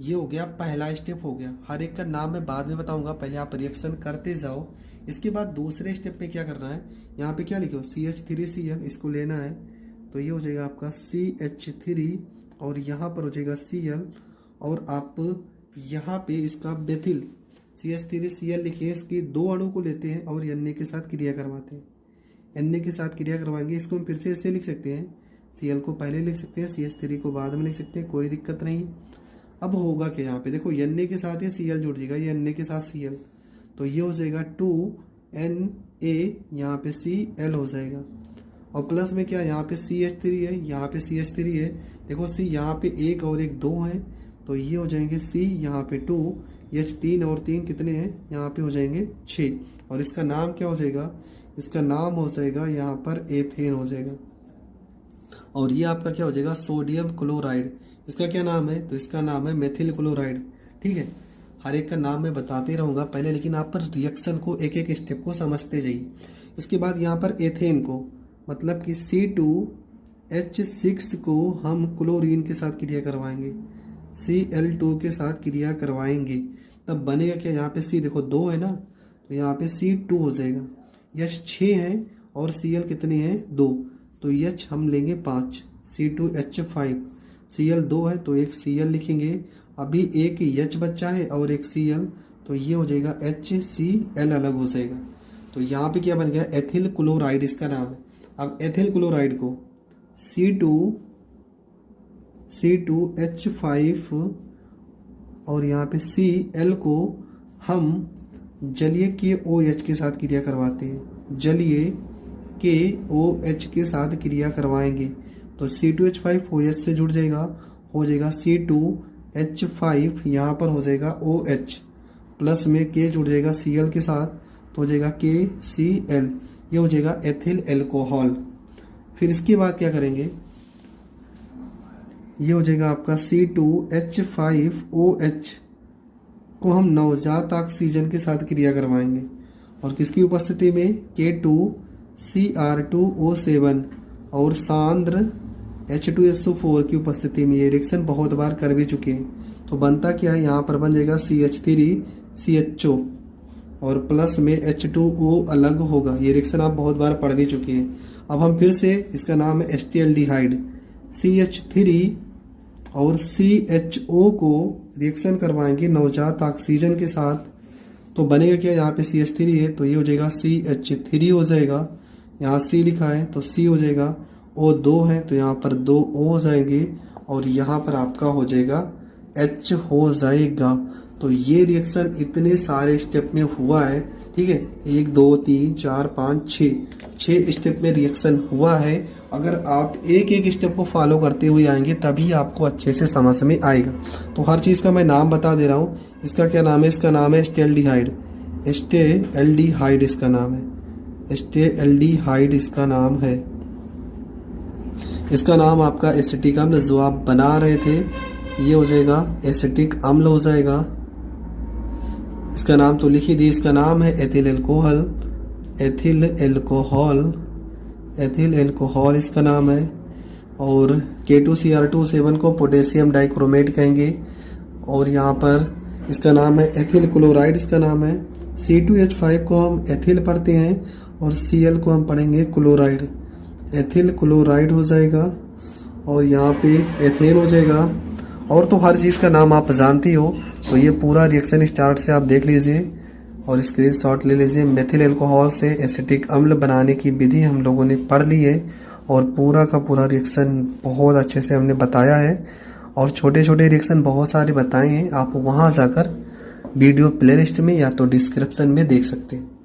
ये हो गया पहला स्टेप हो गया। हर एक का नाम मैं बाद में बताऊंगा, पहले आप रिएक्शन करते जाओ। इसके बाद दूसरे स्टेप में क्या करना है, यहाँ पे क्या लिखो CH3Cl, इसको लेना है, तो ये हो जाएगा आपका CH3, और यहाँ पर हो जाएगा Cl, और आप यहाँ पे इसका मेथिल CH3Cl लिखिए, इसकी 2 अणु को लेते हैं और Na के साथ क्रिया करवाते हैं। Na के साथ क्रिया करवाएंगे। इसको हम फिर से ऐसे लिख सकते हैं, Cl को पहले लिख सकते हैं, CH3 को बाद में लिख सकते हैं, कोई दिक्कत नहीं। अब होगा क्या, यहाँ पे देखो Na के साथ ये Cl जुड़ जाएगा, ये Na के साथ Cl, तो ये हो जाएगा 2Na, यहाँ पे Cl हो जाएगा, और प्लस में क्या, यहाँ पे CH3 है, यहाँ पे CH3 है, देखो C यहाँ पे 1 और 1 2 है, तो ये हो जाएंगे C, यहाँ पे 2, H 3 और 3 कितने हैं, यहाँ पे हो जाएंगे 6, और इसका नाम क्या हो जाएगा, इसका नाम हो जाएगा यहाँ पर एथेन हो जाएगा, और ये आपका क्या हो जाएगा, सोडियम क्लोराइड। इसका क्या नाम है, तो इसका नाम है मेथिल क्लोराइड। ठीक है, हर एक का नाम मैं बताते रहूँगा पहले, लेकिन आप पर रिएक्शन को एक एक स्टेप को समझते जाइए। इसके बाद यहाँ पर एथेन को, मतलब कि C2H6 को हम क्लोरीन के साथ क्रिया करवाएंगे, Cl2 के साथ क्रिया करवाएंगे, तब बनेगा क्या, यहाँ पे C देखो 2 है ना, तो यहाँ पे C2 हो जाएगा, H 6 है और Cl कितने हैं 2, तो H हम लेंगे 5, C2H5, Cl 2 है तो एक Cl लिखेंगे, अभी एक H बच्चा है और एक Cl, तो ये हो जाएगा HCl अलग हो जाएगा। तो यहाँ पे क्या बन गया, एथिल क्लोराइड इसका नाम है। अब एथिल क्लोराइड को C2H5 और यहाँ पे Cl को हम जलीय के OH के साथ क्रिया करवाते हैं, जलीय KOH के साथ क्रिया करवाएंगे तो C2H5 OH से जुड़ जाएगा, हो जाएगा C2H5, यहाँ पर हो जाएगा OH, प्लस में K जुड़ जाएगा Cl के साथ तो हो जाएगा KCl, ये हो जाएगा एथिल एल्कोहल। फिर इसके बाद क्या करेंगे, ये हो जाएगा आपका C2H5OH को हम नवजात ऑक्सीजन के साथ क्रिया करवाएंगे और किसकी उपस्थिति में, K2Cr2O7 और सांद्र H2SO4 की उपस्थिति में। ये रिएक्शन बहुत बार कर भी चुके हैं। तो बनता क्या है, यहाँ पर बन जाएगा CH3CHO और प्लस में H2O अलग होगा। ये रिएक्शन आप बहुत बार पढ़ भी चुके हैं। अब हम फिर से, इसका नाम है एस्टिल्डिहाइड, CH3 और CHO को रिएक्शन करवाएंगे नवजात ऑक्सीजन के साथ तो बनेगा क्या, यहाँ पे CH3 है तो ये हो जाएगा CH3 हो जाएगा, यहाँ C लिखा है तो C हो जाएगा, O2 है तो यहाँ पर 2 O हो जाएंगे और यहाँ पर आपका हो जाएगा H हो जाएगा। तो ये रिएक्शन इतने सारे स्टेप में हुआ है, ठीक है, 1 2 3 4 5 6 स्टेप में रिएक्शन हुआ है। अगर आप एक एक स्टेप को फॉलो करते हुए आएंगे तभी आपको अच्छे से समझ में आएगा। तो हर चीज़ का मैं नाम बता दे रहा हूँ। इसका क्या नाम है, इसका नाम है एस्टेल्डिहाइड, एस्टेल्डिहाइड इसका नाम है, एस्टेल्डिहाइड इसका नाम है। इसका नाम आपका एसिटिक अम्ल जो आप बना रहे थे ये हो जाएगा एसिटिक अम्ल हो जाएगा। इसका नाम तो लिख ही दिए, इसका नाम है ethyl alcohol, ethyl alcohol, ethyl alcohol इसका नाम है। और K2Cr2O7 को पोटेशियम डाइक्रोमेट कहेंगे और यहाँ पर इसका नाम है एथिल क्लोराइड इसका नाम है। C2H5 को हम एथिल पढ़ते हैं और Cl को हम पढ़ेंगे क्लोराइड, एथिल क्लोराइड हो जाएगा और यहाँ पे एथेन हो जाएगा। और तो हर चीज़ का नाम आप जानती हो। तो ये पूरा रिएक्शन स्टार्ट से आप देख लीजिए और स्क्रीनशॉट ले लीजिए। मेथिल अल्कोहल से एसिटिक अम्ल बनाने की विधि हम लोगों ने पढ़ ली है और पूरा का पूरा रिएक्शन बहुत अच्छे से हमने बताया है और छोटे छोटे रिएक्शन बहुत सारे बताए हैं। आप वहाँ जाकर वीडियो प्लेलिस्ट में या तो डिस्क्रिप्शन में देख सकते हैं।